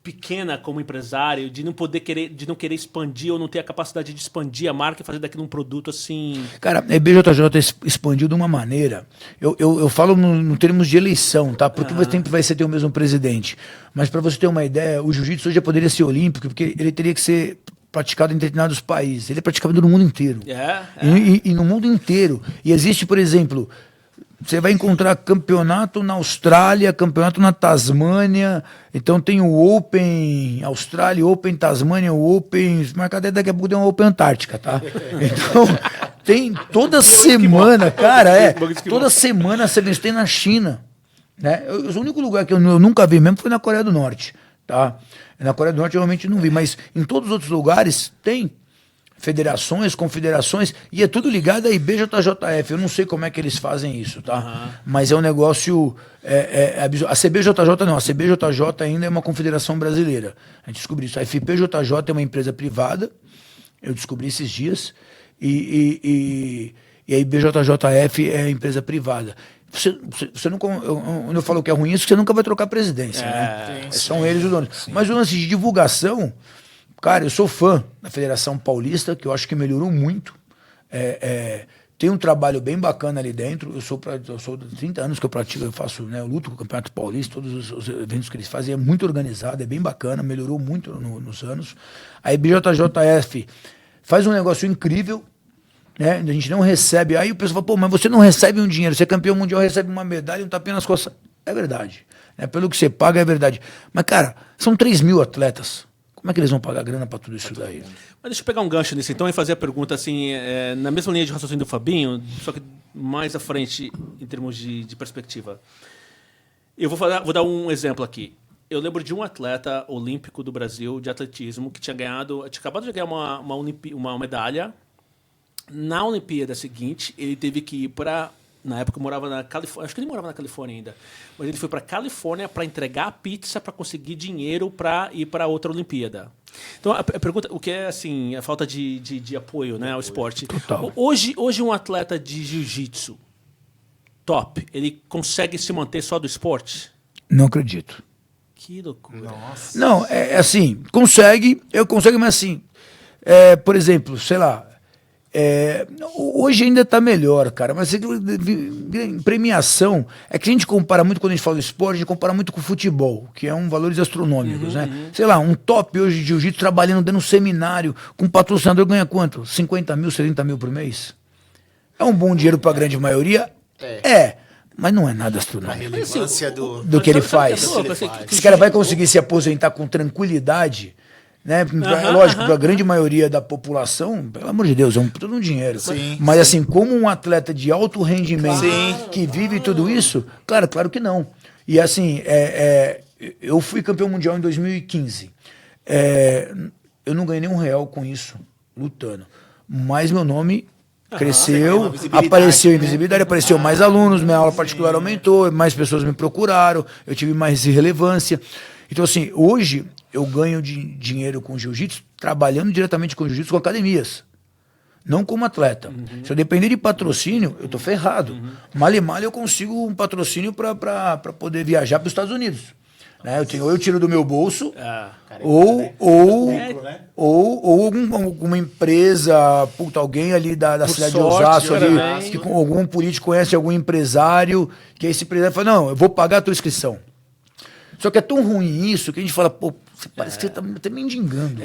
pequena como empresário, de não querer expandir ou não ter a capacidade de expandir a marca e fazer daquilo um produto assim. cara, a BJJ expandiu de uma maneira. Eu falo no termos de eleição, tá? Porque sempre vai ser ter o mesmo presidente. Mas para você ter uma ideia, o jiu-jitsu hoje já poderia ser olímpico, porque ele teria que ser praticado em determinados países. Ele é praticado no mundo inteiro. E no mundo inteiro. E existe, por exemplo, você vai encontrar campeonato na Austrália, campeonato na Tasmânia. Então tem o Open Austrália, Open Tasmânia, o Open... Marcado daqui a pouco tem um Open Antártica, tá? Então tem toda semana, cara, toda semana você tem na China. Né? O único lugar que eu nunca vi mesmo foi na Coreia do Norte, tá? Na Coreia do Norte eu realmente não vi, mas em todos os outros lugares tem federações, confederações, e é tudo ligado a IBJJF. Eu não sei como é que eles fazem isso, tá? Mas é um negócio... a CBJJ não, a CBJJ ainda é uma confederação brasileira. A gente descobriu isso. A FPJJ é uma empresa privada, eu descobri esses dias, e a IBJJF é empresa privada. Você não, quando eu falo que é ruim, isso que você nunca vai trocar presidência, né? São eles os donos. Sim. Mas o lance de divulgação... Cara, eu sou fã da Federação Paulista, que eu acho que melhorou muito. Tem um trabalho bem bacana ali dentro. Eu sou 30 anos que eu pratico, eu luto com o Campeonato Paulista, todos os eventos que eles fazem, é muito organizado, é bem bacana, melhorou muito nos anos. A IBJJF faz um negócio incrível, né? A gente não recebe. Aí o pessoal fala, pô, mas você não recebe um dinheiro, você é campeão mundial, recebe uma medalha e um tapinha nas costas. É verdade. Pelo que você paga, é verdade. Mas, cara, são 3.000 atletas. Como é que eles vão pagar grana para tudo isso daí? Mas deixa eu pegar um gancho nisso então e fazer a pergunta assim, na mesma linha de raciocínio do Fabinho, só que mais à frente em termos de perspectiva. Eu vou dar um exemplo aqui. Eu lembro de um atleta olímpico do Brasil de atletismo que tinha acabado de ganhar uma medalha. Na Olimpíada seguinte, ele teve que ir para... Na época eu morava na Califórnia, acho que ele morava na Califórnia ainda, mas ele foi para Califórnia para entregar a pizza para conseguir dinheiro para ir para outra Olimpíada. Então a pergunta, o que é assim, a falta de apoio, né, ao esporte. Total. Hoje um atleta de jiu-jitsu top, ele consegue se manter só do esporte? Não acredito. Que loucura. Nossa. Não, assim, eu consigo, mas assim, por exemplo, sei lá, hoje ainda está melhor, cara, mas premiação é que a gente compara muito, quando a gente fala de esporte, a gente compara muito com o futebol, que é valores astronômicos, né? Sei lá, um top hoje de jiu-jitsu trabalhando dentro de um seminário com um patrocinador ganha quanto? 50 mil, 70 mil por mês? É um bom dinheiro para a grande maioria? Mas não é nada astronômico. A relevância do que ele faz. Esse cara vai conseguir se aposentar com tranquilidade, né? Lógico, para a grande maioria da população, pelo amor de Deus, é todo um dinheiro. Sim, mas assim, como um atleta de alto rendimento que vive tudo isso, claro que não. E assim, eu fui campeão mundial em 2015. Eu não ganhei nenhum real com isso, lutando. Mas meu nome cresceu, apareceu em visibilidade, apareceu mais alunos, minha aula particular aumentou, mais pessoas me procuraram, eu tive mais relevância. Então assim, hoje eu ganho dinheiro com jiu-jitsu, trabalhando diretamente com jiu-jitsu com academias, não como atleta. Se eu depender de patrocínio, eu tô ferrado. Mal e mal eu consigo um patrocínio para poder viajar para os Estados Unidos. Né? Eu tiro do meu bolso, ou alguma empresa, alguém ali da cidade de Osasco, que algum político conhece algum empresário, que esse empresário fala, não, eu vou pagar a tua inscrição. Só que é tão ruim isso que a gente fala, pô, parece que você tá até mendigando.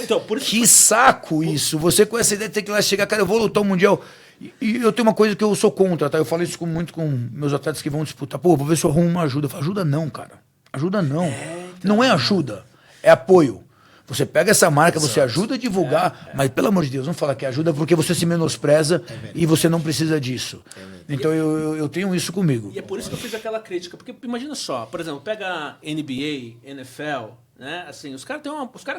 Então, por isso... Que saco isso. Você com essa ideia de ter que ir lá chegar, cara, eu vou lutar o Mundial. E eu tenho uma coisa que eu sou contra, tá? Eu falo isso muito com meus atletas que vão disputar. Pô, vou ver se eu arrumo uma ajuda. Eu falo, ajuda não, cara. Ajuda não. Não é ajuda, é apoio. Você pega essa marca, você ajuda a divulgar, mas pelo amor de Deus, não fala que ajuda porque você se menospreza e você não precisa disso. Então eu tenho isso comigo. E é por isso que eu fiz aquela crítica, porque imagina só, por exemplo, pega NBA, NFL, né? Assim, os caras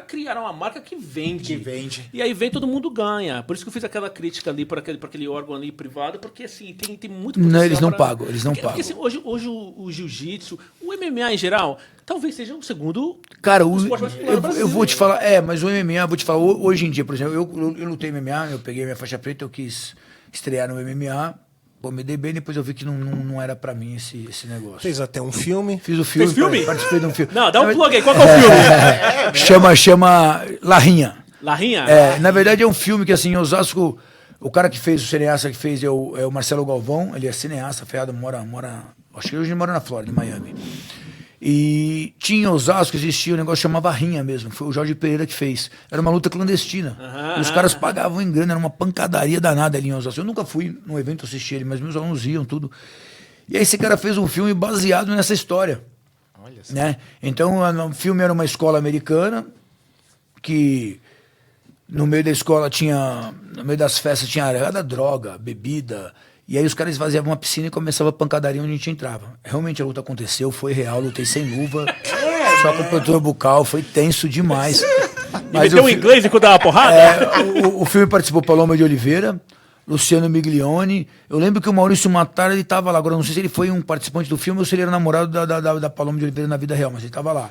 criaram uma marca que vende. Que vende. E aí vem, todo mundo ganha. Por isso que eu fiz aquela crítica ali para aquele órgão ali privado, porque assim, tem muito Não, potencial eles não pra- pagam, eles não porque, pagam. Porque, assim, hoje o jiu-jitsu, o MMA em geral, talvez seja o segundo Cara, esporte mais popular do Brasil. eu vou te falar, mas o MMA, vou te falar, hoje em dia, por exemplo, eu lutei MMA, eu peguei minha faixa preta, eu quis estrear no MMA, pô, me dei bem, depois eu vi que não era pra mim esse negócio. Fez até um filme. Fiz o filme, Fez filme? participei de um filme. Não, dá um plug aí, qual que é o filme? Chama Larrinha. Larrinha? Na verdade é um filme que assim, em Osasco, o cara que fez, o cineasta que fez é o Marcelo Galvão, ele é cineasta, ferrado, acho que hoje ele mora na Flórida, em Miami. E tinha em Osasco, existia um negócio que chamava Rinha mesmo, foi o Jorge Pereira que fez. Era uma luta clandestina. E os caras pagavam em grana, era uma pancadaria danada ali em Osasco. Eu nunca fui no evento assistir ele, mas meus alunos iam, tudo. E aí esse cara fez um filme baseado nessa história. Olha só. Né? Então, o filme era uma escola americana, que no meio da escola no meio das festas tinha arada, droga, bebida. E aí os caras esvaziavam uma piscina e começava a pancadaria onde a gente entrava. Realmente a luta aconteceu, foi real, lutei sem luva, só com protetor bucal, foi tenso demais. E meteu um inglês enquanto dava porrada? O filme participou Paloma de Oliveira, Luciano Miglione. Eu lembro que o Maurício Matar, ele estava lá. Agora, não sei se ele foi um participante do filme ou se ele era namorado da Paloma de Oliveira na vida real, mas ele estava lá.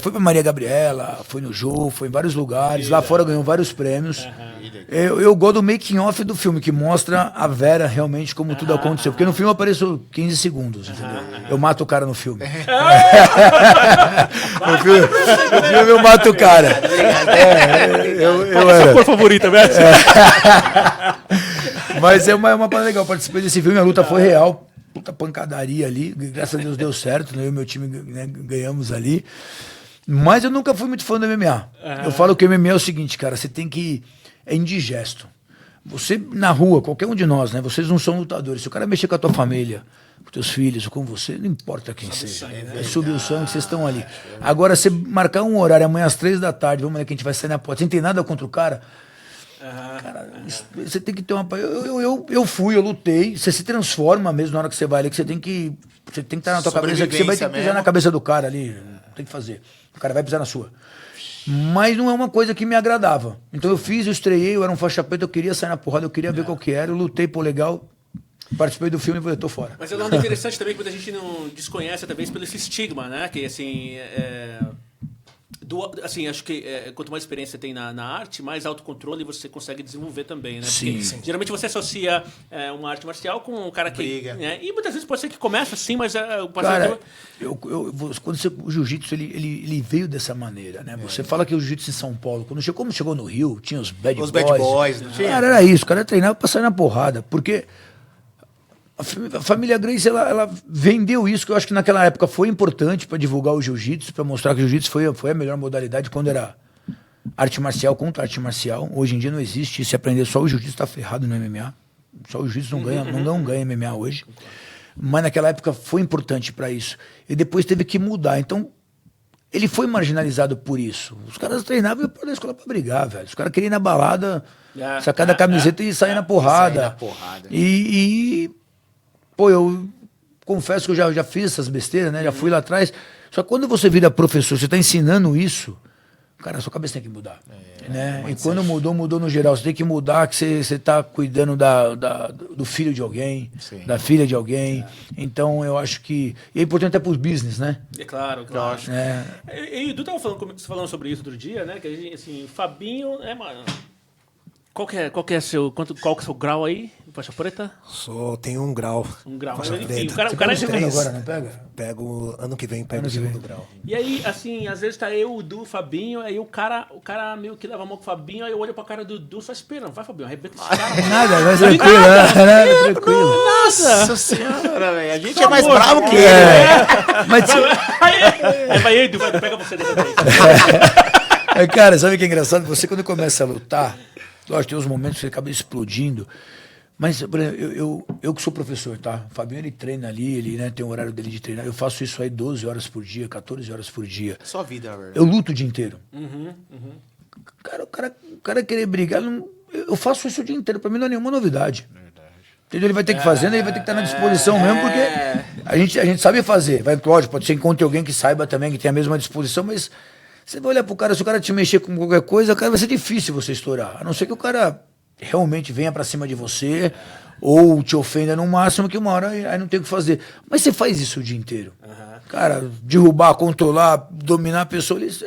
Foi pra Maria Gabriela, foi no Jô, foi em vários lugares. Lá fora ganhou vários prêmios. Eu gosto do making off do filme, que mostra a Vera realmente como tudo aconteceu. Porque no filme apareceu 15 segundos, entendeu? Eu mato o cara no filme. No filme eu mato o cara. Qual é a sua cor favorita, velho? Mas é uma parada legal. Participei desse filme, a luta foi real. Puta pancadaria ali. Graças a Deus deu certo, né? Eu e meu time, né, ganhamos ali. Mas eu nunca fui muito fã do MMA. Eu falo que o MMA é o seguinte, cara, você tem que... É indigesto. Você, na rua, qualquer um de nós, né? Vocês não são lutadores. Se o cara mexer com a tua família, com teus filhos ou com você, não importa quem seja. É subir o sangue, vocês estão ali. Agora, você marcar um horário amanhã às 3 da tarde, vamos ver que a gente vai sair na porta, sem ter nada contra o cara... Cara, você tem que ter uma... Eu lutei. Você se transforma mesmo na hora que você vai ali, que você tem que estar na tua cabeça, que você vai ter que pisar mesmo. na cabeça do cara ali. Tem que fazer. O cara vai pisar na sua. Mas não é uma coisa que me agradava. Então eu estreiei, eu era um faixa preta, eu queria sair na porrada, eu queria ver qual que era, eu lutei, pô, legal. Participei do filme e falei, tô fora. Mas é um lado interessante também que muita gente não desconhece, talvez, pelo esse estigma, né? Que, assim, acho que quanto mais experiência você tem na arte, mais autocontrole você consegue desenvolver também, né? Porque Sim. geralmente você associa uma arte marcial com um cara que... Briga. Né? E muitas vezes pode ser que comece assim, mas o Cara, o jiu-jitsu, ele veio dessa maneira, né? Você fala que o jiu-jitsu em São Paulo, como chegou no Rio, tinha os bad boys. Bad boys, não tinha? Cara, era isso, o cara treinava pra sair na porrada, porque a família Gracie, ela vendeu isso, que eu acho que naquela época foi importante pra divulgar o jiu-jitsu, pra mostrar que o jiu-jitsu foi a melhor modalidade quando era arte marcial contra arte marcial. Hoje em dia não existe, se aprender só o jiu-jitsu tá ferrado no MMA. Só o jiu-jitsu não ganha MMA hoje. Mas naquela época foi importante pra isso. E depois teve que mudar. Então, ele foi marginalizado por isso. Os caras treinavam e iam pra escola pra brigar, velho. Os caras queriam ir na balada, sacar da camiseta e sair na porrada. Pô, eu confesso que eu já fiz essas besteiras, né? Já fui lá atrás. Só que quando você vira professor, você tá ensinando isso, cara, a sua cabeça tem que mudar. Né? E quando mudou no geral. Você tem que mudar, que você tá cuidando do filho de alguém, da filha de alguém. Então, eu acho que... E é importante até pros business, né? É claro. E o Edu tava falando sobre isso outro dia, né? Que a gente, assim, Fabinho, mano... Qual que é seu grau aí, faixa preta? Tenho um grau. Um grau. Faixa Mas, enfim, preta. o cara é Segundo agora, não pega? Pego ano que vem, pego o segundo grau. E aí, assim, às vezes tá eu, o Edu, o Fabinho, aí o cara meio que leva a mão com o Fabinho, aí eu olho pra cara do Edu e só esperando. Vai, Fabinho, arrebenta esse cara. mano. Nada, vai tranquilo, né? Tranquilo. Nossa senhora, velho. A gente é mais bravo que ele. Mas, Aí vai, Edu, pega você dessa vez. cara, sabe o que é engraçado? Você quando começa a lutar, lógico, tem uns momentos que você acaba explodindo. Mas, por exemplo, eu que sou professor, tá? O Fabinho, ele treina ali, ele, né, tem o horário dele de treinar. Eu faço isso aí 12 horas por dia, 14 horas por dia. Só vida, na verdade. Eu luto o dia inteiro. Cara, o cara querer brigar, eu faço isso o dia inteiro. Pra mim não é nenhuma novidade. Entendeu? Ele vai ter que fazer, ele vai ter que estar na disposição mesmo, porque a gente sabe fazer. Vai, lógico, pode ser que encontre alguém que saiba também, que tenha a mesma disposição, mas você vai olhar pro cara, se o cara te mexer com qualquer coisa, cara, vai ser difícil você estourar. A não ser que o cara realmente venha pra cima de você, ou te ofenda no máximo, que uma hora aí não tem o que fazer. Mas você faz isso o dia inteiro. Cara, derrubar, controlar, dominar a pessoa, isso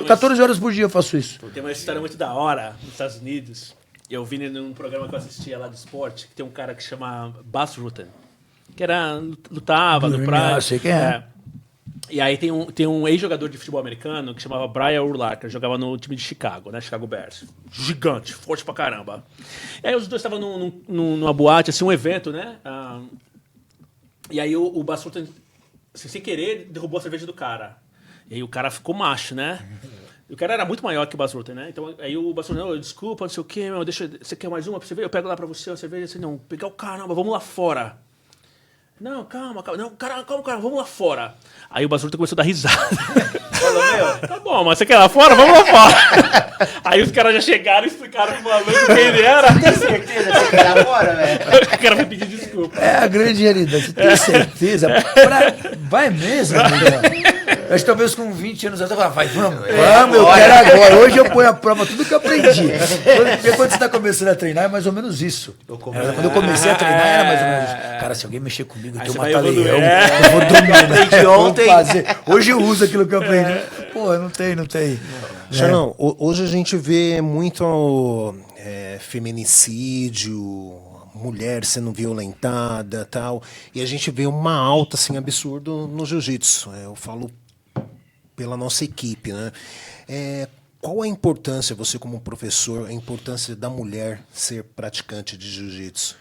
14 horas por dia eu faço isso. Tem uma história muito da hora nos Estados Unidos. Eu vi num programa que eu assistia lá do esporte, que tem um cara que chama Bas Rutten, que lutava no praia. Sei quem é. E aí tem um ex-jogador de futebol americano que chamava Brian Urlacher, jogava no time de Chicago, né? Chicago Bears. Gigante, forte pra caramba. E aí os dois estavam numa boate, assim, um evento, né? E aí o Bas Rutten, assim, sem querer, derrubou a cerveja do cara. E aí o cara ficou macho, né? E o cara era muito maior que o Bas Rutten, né? Então aí o Bas Rutten, desculpa, não sei o quê, meu, você quer mais uma pra você ver? Eu pego lá pra você uma cerveja, assim, não, pegar o caramba, vamos lá fora. Não, calma. Não, calma, vamos lá fora. Aí o Bas Rutten começou a dar risada. Falou, meu, tá bom, mas você quer lá fora? Vamos lá fora. Aí os caras já chegaram e explicaram pro maluco quem ele era. Tem certeza que você quer lá fora, velho? O cara foi pedir desculpa. É a grande realidade. Você tem certeza? Vai mesmo, amigão? Acho que talvez com 20 anos atrás, vai, vamos, eu quero agora. Hoje eu ponho à prova tudo que eu aprendi. Quando você está começando a treinar, é mais ou menos isso. Quando eu comecei a treinar, era mais ou menos isso. Cara, se alguém mexer comigo, eu tenho um mata-leão, eu vou dominar. Ontem. Hoje eu uso aquilo que eu aprendi. Pô, não tem. Xandão, hoje a gente vê muito feminicídio, mulher sendo violentada, tal, e a gente vê uma alta assim absurdo no jiu-jitsu. Eu falo pela nossa equipe, né? Qual a importância, você como professor, a importância da mulher ser praticante de jiu-jitsu?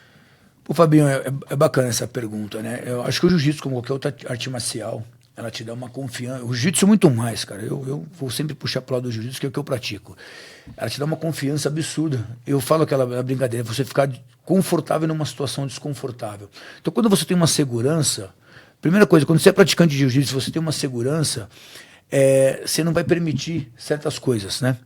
Pô, Fabinho, é bacana essa pergunta, né? Eu acho que o jiu-jitsu, como qualquer outra arte marcial, ela te dá uma confiança. O jiu-jitsu muito mais, cara. Eu vou sempre puxar pro lado do jiu-jitsu, que é o que eu pratico. Ela te dá uma confiança absurda. Eu falo aquela brincadeira, você ficar confortável numa situação desconfortável. Então, quando você tem uma segurança, primeira coisa, quando você é praticante de jiu-jitsu, você tem uma segurança, você não vai permitir certas coisas, né?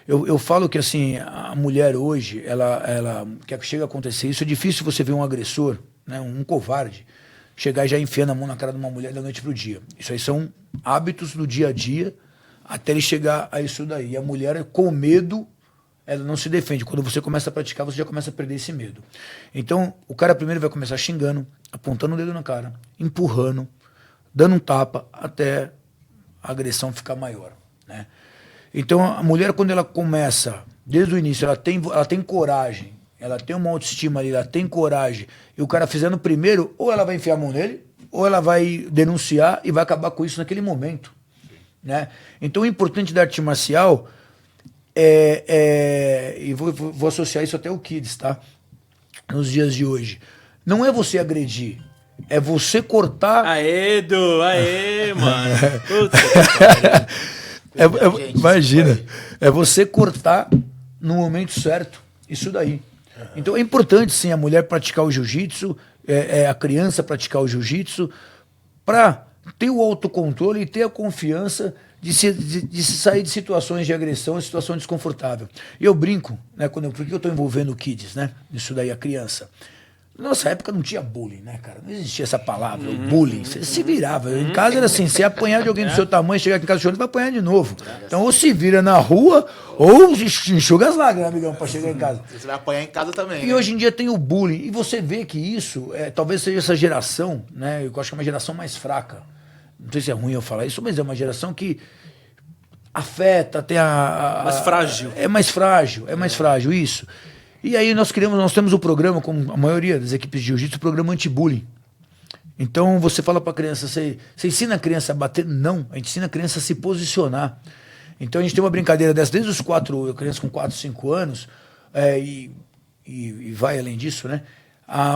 Eu falo que, assim, a mulher hoje, ela que chega a acontecer isso, é difícil você ver um agressor, né, um covarde, chegar e já enfiando a mão na cara de uma mulher da noite pro dia. Isso aí são hábitos do dia a dia até ele chegar a isso daí. E a mulher, com medo, ela não se defende. Quando você começa a praticar, você já começa a perder esse medo. Então, o cara primeiro vai começar xingando, apontando o dedo na cara, empurrando, dando um tapa, até a agressão ficar maior, né? Então, a mulher, quando ela começa, desde o início, ela tem coragem, ela tem uma autoestima ali, ela tem coragem, e o cara fizendo primeiro, ou ela vai enfiar a mão nele, ou ela vai denunciar e vai acabar com isso naquele momento, né? Então, o importante da arte marcial e vou associar isso até ao Kids, tá? Nos dias de hoje. Não é você agredir, é você cortar... Aê, Edu, mano. Imagina, é você cortar no momento certo, isso daí. Então é importante sim a mulher praticar o jiu-jitsu, a criança praticar o jiu-jitsu, para ter o autocontrole e ter a confiança de se sair de situações de agressão, de situação desconfortável. E eu brinco, né, porque eu estou envolvendo o Kids, né, isso daí, a criança. Na nossa época não tinha bullying, né, cara? Não existia essa palavra, o bullying. Você se virava. Em casa era assim, se apanhar de alguém do seu tamanho, chegar aqui em casa chorando, vai apanhar de novo. Então ou se vira na rua, ou enxuga as lágrimas, amigão, pra chegar em casa. Você vai apanhar em casa também. E né? hoje em dia tem o bullying. E você vê que isso, talvez seja essa geração, né? Eu acho que é uma geração mais fraca. Não sei se é ruim eu falar isso, mas é uma geração que afeta, tem mais frágil. É mais frágil, isso. E aí nós temos o programa, como a maioria das equipes de jiu-jitsu, o programa anti-bullying. Então você fala para a criança, você ensina a criança a bater? Não, a gente ensina a criança a se posicionar. Então a gente tem uma brincadeira dessa, desde os crianças com 4, 5 anos, e vai além disso, né?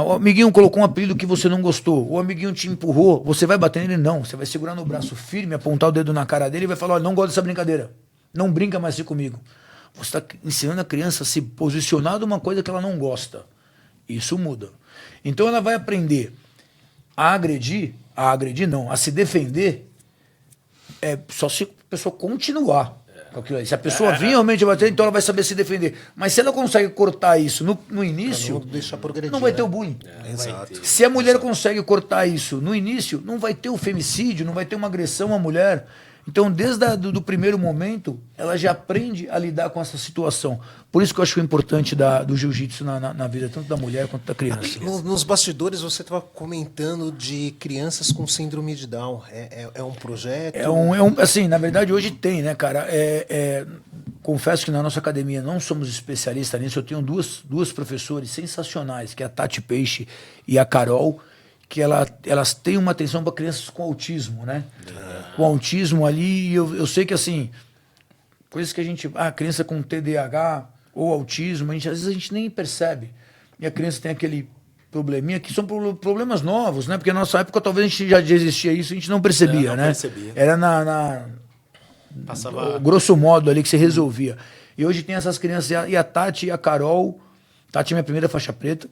O amiguinho colocou um apelido que você não gostou, o amiguinho te empurrou, você vai bater nele? Não, você vai segurar no braço firme, apontar o dedo na cara dele e vai falar, olha, não gosto dessa brincadeira, não brinca mais assim comigo. Você está ensinando a criança a se posicionar de uma coisa que ela não gosta. Isso muda. Então ela vai aprender a se defender, só se a pessoa continuar. com aquilo ali. Se a pessoa vir realmente bater, então ela vai saber se defender. Mas se ela consegue cortar isso no início, deixar progredir, não vai né? ter o bullying. Exato. Se a mulher consegue cortar isso no início, não vai ter o femicídio, não vai ter uma agressão à mulher. Então, desde do primeiro momento, ela já aprende a lidar com essa situação. Por isso que eu acho importante do jiu-jitsu na vida, tanto da mulher quanto da criança. Nos bastidores, você estava comentando de crianças com síndrome de Down. É um projeto? Assim, na verdade, hoje tem, né, cara? Confesso que na nossa academia não somos especialistas nisso. Eu tenho duas professores sensacionais, que é a Tati Peixe e a Carol, que elas têm uma atenção para crianças com autismo, né? Com autismo ali, eu sei que assim, coisas que a gente... criança com TDAH ou autismo, às vezes a gente nem percebe. E a criança tem aquele probleminha, que são problemas novos, né? Porque na nossa época talvez a gente já existia isso, a gente não percebia, não né? percebia. Era Passava... grosso modo ali que se resolvia. E hoje tem essas crianças, e a Tati e a Carol. Tati é minha primeira faixa preta,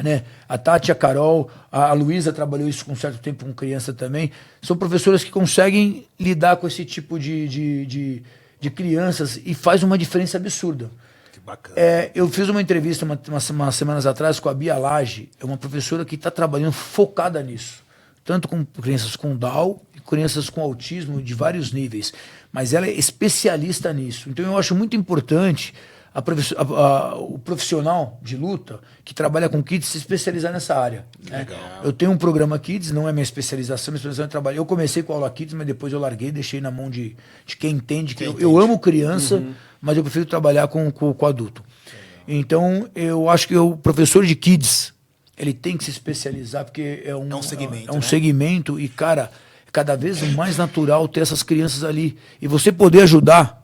né? A Tati, a Carol, a Luísa trabalhou isso com um certo tempo com criança também. São professoras que conseguem lidar com esse tipo de crianças e faz uma diferença absurda. Que bacana. Eu fiz uma entrevista umas semanas atrás com a Bia Lage, é uma professora que está trabalhando focada nisso. Tanto com crianças com Down e crianças com autismo de vários níveis. Mas ela é especialista nisso. Então eu acho muito importante o profissional de luta que trabalha com kids se especializar nessa área. Né? Eu tenho um programa kids, não é minha especialização, minha especialização é trabalho. Eu comecei com a aula kids, mas depois eu larguei, deixei na mão de quem entende. Eu amo criança, mas eu prefiro trabalhar com adulto. Então, eu acho que o professor de kids, ele tem que se especializar, porque é um segmento. Segmento e, cara, é cada vez mais natural ter essas crianças ali. E você poder ajudar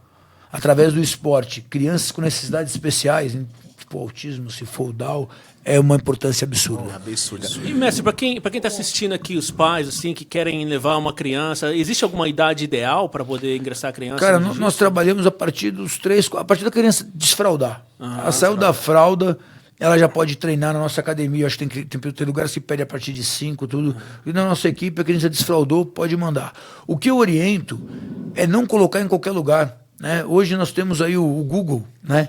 através do esporte, crianças com necessidades especiais, tipo autismo, se for Down, é uma importância absurda. Absurda. E, mestre, para quem está assistindo aqui, os pais assim que querem levar uma criança, existe alguma idade ideal para poder ingressar a criança? Cara, nós trabalhamos a partir dos 3, a partir da criança desfraudar. Ela saiu da fralda, ela já pode treinar na nossa academia. Acho que tem lugares que pede a partir de 5, tudo. E na nossa equipe, a criança desfraudou, pode mandar. O que eu oriento é não colocar em qualquer lugar. Né? Hoje nós temos aí o Google, né?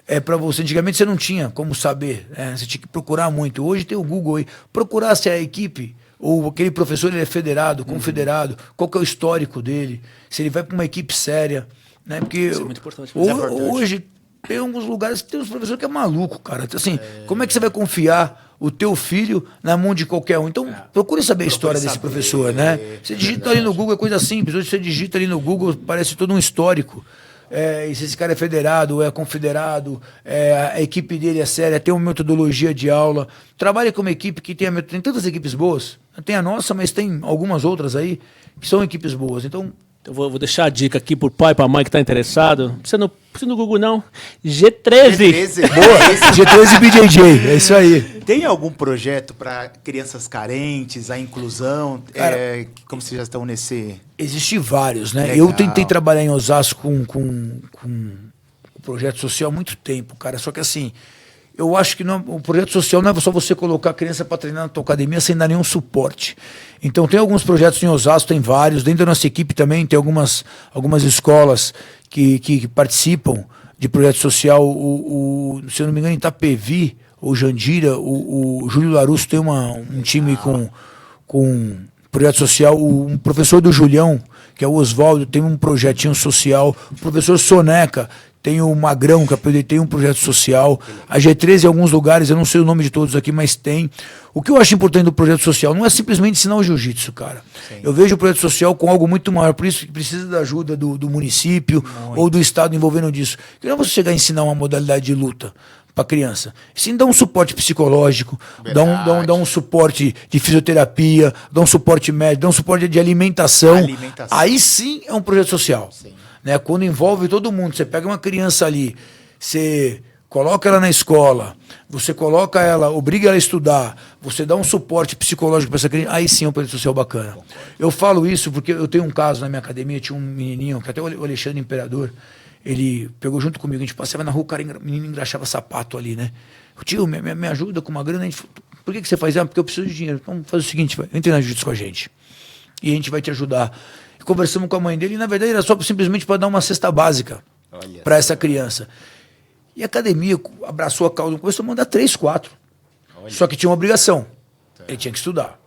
É para você. Antigamente você não tinha como saber, né? Você tinha que procurar muito. Hoje tem o Google aí. Procurar se a equipe ou aquele professor ele é federado, confederado, qual que é o histórico dele, se ele vai para uma equipe séria, né? Porque isso é muito importante. Hoje tem alguns lugares que tem uns professores que é maluco, cara. Então, assim, como é que você vai confiar o teu filho na mão de qualquer um? Então, procure saber a história desse professor, né? Você digita ali no Google, é coisa simples. Hoje você digita ali no Google, parece todo um histórico. E se esse cara é federado ou é confederado, a equipe dele é séria, tem uma metodologia de aula. Trabalha com uma equipe que tem tantas equipes boas. Tem a nossa, mas tem algumas outras aí que são equipes boas. Então, eu vou deixar a dica aqui pro pai e pra mãe que tá interessado. Você não precisa no Google, não. G13. Boa. G13 BJJ, é isso aí. Tem algum projeto para crianças carentes, a inclusão? Cara, como vocês já estão nesse... Existem vários, né? Legal. Eu tentei trabalhar em Osasco com projeto social há muito tempo, cara. Só que assim, eu acho que o projeto social não é só você colocar a criança para treinar na tua academia sem dar nenhum suporte. Então tem alguns projetos em Osasco, tem vários. Dentro da nossa equipe também tem algumas escolas que participam de projeto social. Se eu não me engano, em Itapevi ou Jandira, o Júlio Larusso tem um time com projeto social. Um professor do Julião, que é o Oswaldo, tem um projetinho social. O professor Soneca tem o Magrão, que tem um projeto social. A G13 em alguns lugares, eu não sei o nome de todos aqui, mas tem. O que eu acho importante do projeto social não é simplesmente ensinar o jiu-jitsu, cara. Sim. Eu vejo o projeto social com algo muito maior, por isso que precisa da ajuda do município ou do estado envolvendo disso. Que não é você chegar a ensinar uma modalidade de luta para criança. Sim, dá um suporte psicológico, dá um suporte de fisioterapia, dá um suporte médico, dá um suporte de alimentação. Aí sim é um projeto social. Sim. Né? Quando envolve todo mundo, você pega uma criança ali, você coloca ela na escola, você coloca ela, obriga ela a estudar, você dá um suporte psicológico para essa criança, aí sim é um projeto social bacana. Eu falo isso porque eu tenho um caso na minha academia, tinha um menininho, que até o Alexandre Imperador, ele pegou junto comigo, a gente passava na rua, o menino engraxava sapato ali, né? Tio, me ajuda com uma grana. A gente falou, por que você faz? Porque eu preciso de dinheiro. Então faz o seguinte, entra na jiu-jitsu com a gente. E a gente vai te ajudar. Conversamos com a mãe dele e, na verdade, era só simplesmente para dar uma cesta básica para essa criança. E a academia abraçou a causa, começou a mandar 3, 4. Só que tinha uma obrigação. Ele tinha que estudar.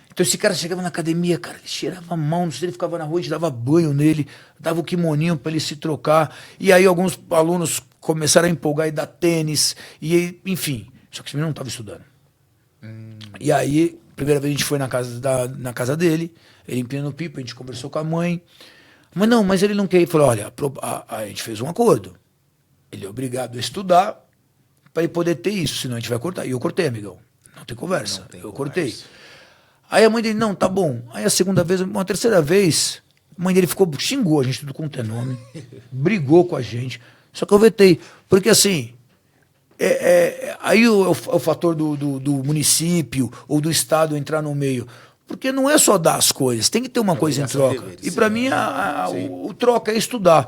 Então esse cara chegava na academia, cara, ele cheirava a mão, não sei se ele ficava na rua, a gente dava banho nele, dava o kimoninho para ele se trocar. E aí alguns alunos começaram a empolgar e dar tênis, e enfim. Só que esse menino não estava estudando. E aí, primeira vez a gente foi na casa dele, ele empinando pipa, a gente conversou com a mãe. Mas ele não quer. Ele falou, olha, a gente fez um acordo. Ele é obrigado a estudar para ele poder ter isso, senão a gente vai cortar. E eu cortei, amigão. Não tem conversa. Eu cortei. Aí a mãe dele, não, tá bom. Aí a segunda vez, uma terceira vez, a mãe dele xingou a gente tudo quanto é nome, brigou com a gente. Só que eu vetei. Porque assim, aí o fator do município ou do estado entrar no meio. Porque não é só dar as coisas, tem que ter uma coisa em troca. E para mim, o troca é estudar.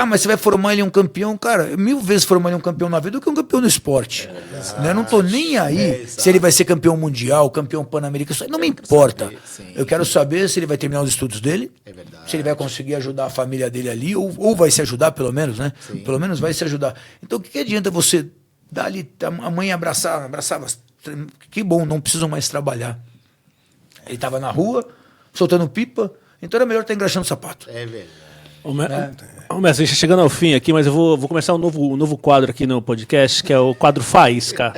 Mas você vai formar ele um campeão, cara, 1000 vezes formar ele um campeão na vida do que um campeão no esporte. Né? Não tô nem aí se ele vai ser campeão mundial, campeão pan-americano, isso aí não me importa. Eu quero saber se ele vai terminar os estudos dele, se ele vai conseguir ajudar a família dele ali, ou vai se ajudar pelo menos, né? Pelo menos vai se ajudar. Então o que adianta você dar ali, a mãe abraçava, que bom, não precisam mais trabalhar. Ele estava na rua, soltando pipa, então era melhor estar engraxando o sapato. É verdade. Ô, mestre, a gente tá chegando ao fim aqui, mas eu vou começar um novo quadro aqui no podcast, que é o quadro Faísca.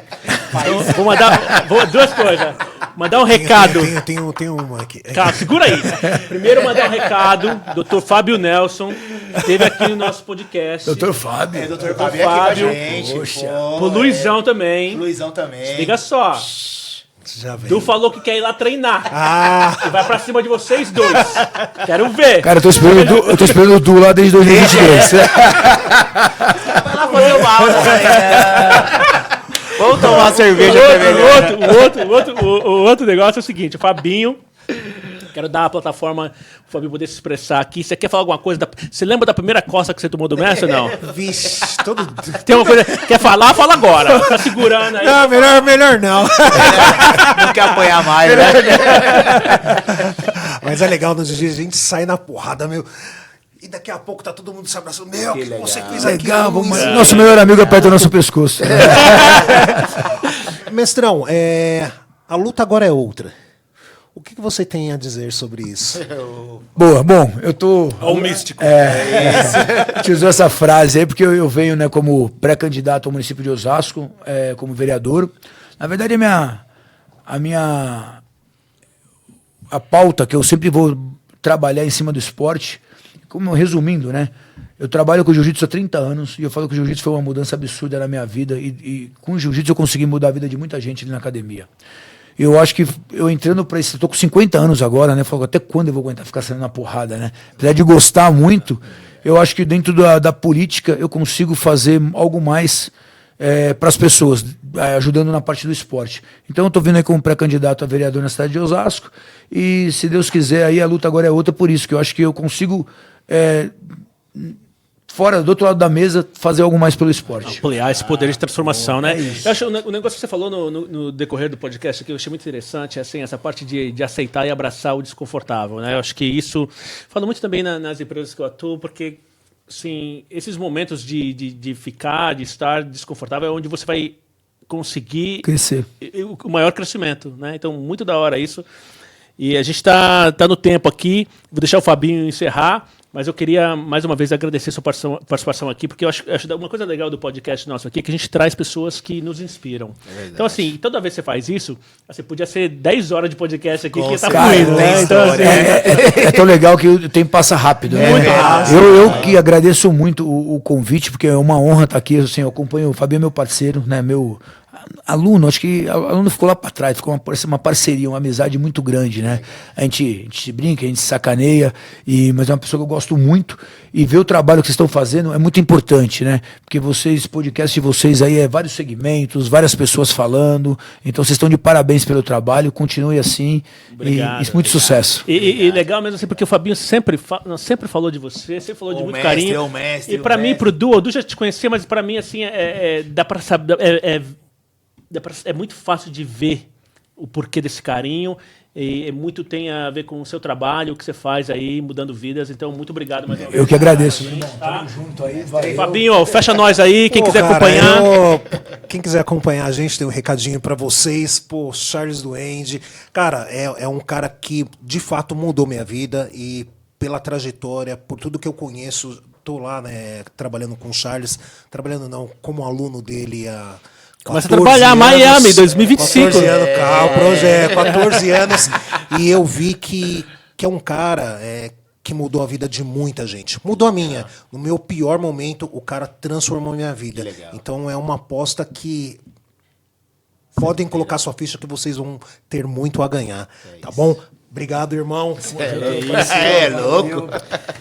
Então, vou mandar duas coisas. Mandar um recado. Tem uma aqui. Calma, segura aí. Primeiro mandar um recado, Dr. Fábio Nelson, que esteve aqui no nosso podcast. Doutor Fábio. Doutor Fábio aqui com a gente. Poxa. O Luizão também. Luizão também. Liga só. Já vem. Tu falou que quer ir lá treinar. E vai pra cima de vocês dois. Quero ver. Cara, eu tô esperando o Du lá desde 2022. Vai lá fazer uma aula amanhã. Vamos tomar cerveja O outro negócio é o seguinte, o Fabinho, quero dar a plataforma pro Fabinho poder se expressar aqui. Você quer falar alguma coisa? Você lembra da primeira coça que você tomou do mestre ou não? Vixe, todo... Tem uma coisa. Quer falar? Fala agora. Tá segurando aí. Não, melhor não. Não quer apanhar mais, né? Mas é legal, nos dias a gente sai na porrada, meu. E daqui a pouco tá todo mundo se abraçando. Meu, que você fez aqui. Legal, nosso melhor amigo aperta o nosso pescoço. Mestrão, a luta agora é outra. O que você tem a dizer sobre isso? Boa, bom, eu tô... Ó o místico. Te usou essa frase aí, porque eu venho, né, como pré-candidato ao município de Osasco, como vereador. Na verdade, a pauta que eu sempre vou trabalhar em cima do esporte, como resumindo, né? Eu trabalho com jiu-jitsu há 30 anos e eu falo que o jiu-jitsu foi uma mudança absurda na minha vida e com o jiu-jitsu eu consegui mudar a vida de muita gente ali na academia. Eu acho que eu entrando pra isso, eu tô com 50 anos agora, né? Falo, até quando eu vou aguentar ficar saindo na porrada, né? Apesar de gostar muito, eu acho que dentro da política eu consigo fazer algo mais para as pessoas, ajudando na parte do esporte. Então eu tô vindo aí como pré-candidato a vereador na cidade de Osasco e se Deus quiser, aí a luta agora é outra por isso, que eu acho que eu consigo fora, do outro lado da mesa, fazer algo mais pelo esporte. Ampliar esse poder de transformação, né? Eu acho o negócio que você falou no decorrer do podcast aqui, eu achei muito interessante, assim, essa parte de aceitar e abraçar o desconfortável, né? Eu acho que isso, falo muito também nas empresas que eu atuo, porque, assim, esses momentos de ficar, de estar desconfortável é onde você vai conseguir Crescer. O maior crescimento, né? Então, muito da hora isso. E a gente tá no tempo aqui, vou deixar o Fabinho encerrar, mas eu queria, mais uma vez, agradecer a sua participação aqui, porque eu acho uma coisa legal do podcast nosso aqui é que a gente traz pessoas que nos inspiram. Então, assim, toda vez que você faz isso, você podia ser 10 horas de podcast aqui, que tá fluindo, né? Então, assim, é tão legal que o tempo passa rápido. Né? Eu que agradeço muito o convite, porque é uma honra estar aqui. Assim, eu acompanho, o Fabinho é meu parceiro, né? Meu aluno, acho que o aluno ficou lá para trás, ficou uma parceria, uma amizade muito grande, né? A gente se brinca, a gente se sacaneia, mas é uma pessoa que eu gosto muito e ver o trabalho que vocês estão fazendo é muito importante, né? Porque vocês, podcast de vocês aí vários segmentos, várias pessoas falando, então vocês estão de parabéns pelo trabalho, continue assim. Obrigado, e muito sucesso. E legal mesmo assim, porque o Fabinho sempre falou de você, sempre falou de muito carinho. E para mim, pro Du, o Du já te conhecia, mas para mim, assim, dá para saber, é muito fácil de ver o porquê desse carinho. E muito tem a ver com o seu trabalho, o que você faz aí, mudando vidas. Então, muito obrigado mais uma vez. Eu que agradeço, irmão. Tá? Tamo junto aí, valeu. Fabinho, fecha nós aí, quem Pô, quiser cara, acompanhar. quem quiser acompanhar a gente, tem um recadinho pra vocês. Pô, Charles Duende. Cara, é um cara que de fato mudou minha vida e pela trajetória, por tudo que eu conheço, tô lá, né, trabalhando com o Charles, trabalhando não, como aluno dele há Começa a trabalhar, Miami, 2025. 14 anos, projeto, 14 anos. E eu vi que é um cara que mudou a vida de muita gente. Mudou a minha. No meu pior momento, o cara transformou a minha vida. Então é uma aposta que podem colocar sua ficha que vocês vão ter muito a ganhar. Tá bom? Obrigado, irmão. É louco.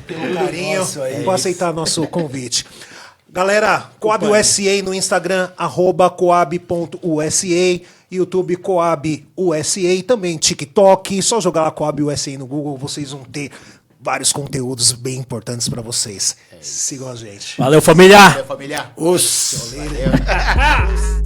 Pelo carinho, Nossa, é por aceitar nosso convite. Galera, Coab USA no Instagram, @coab.usa, YouTube Coab USA, também TikTok, só jogar lá Coab USA no Google, vocês vão ter vários conteúdos bem importantes para vocês. Sigam a gente. Valeu, família! Valeu, família. Os. Valeu.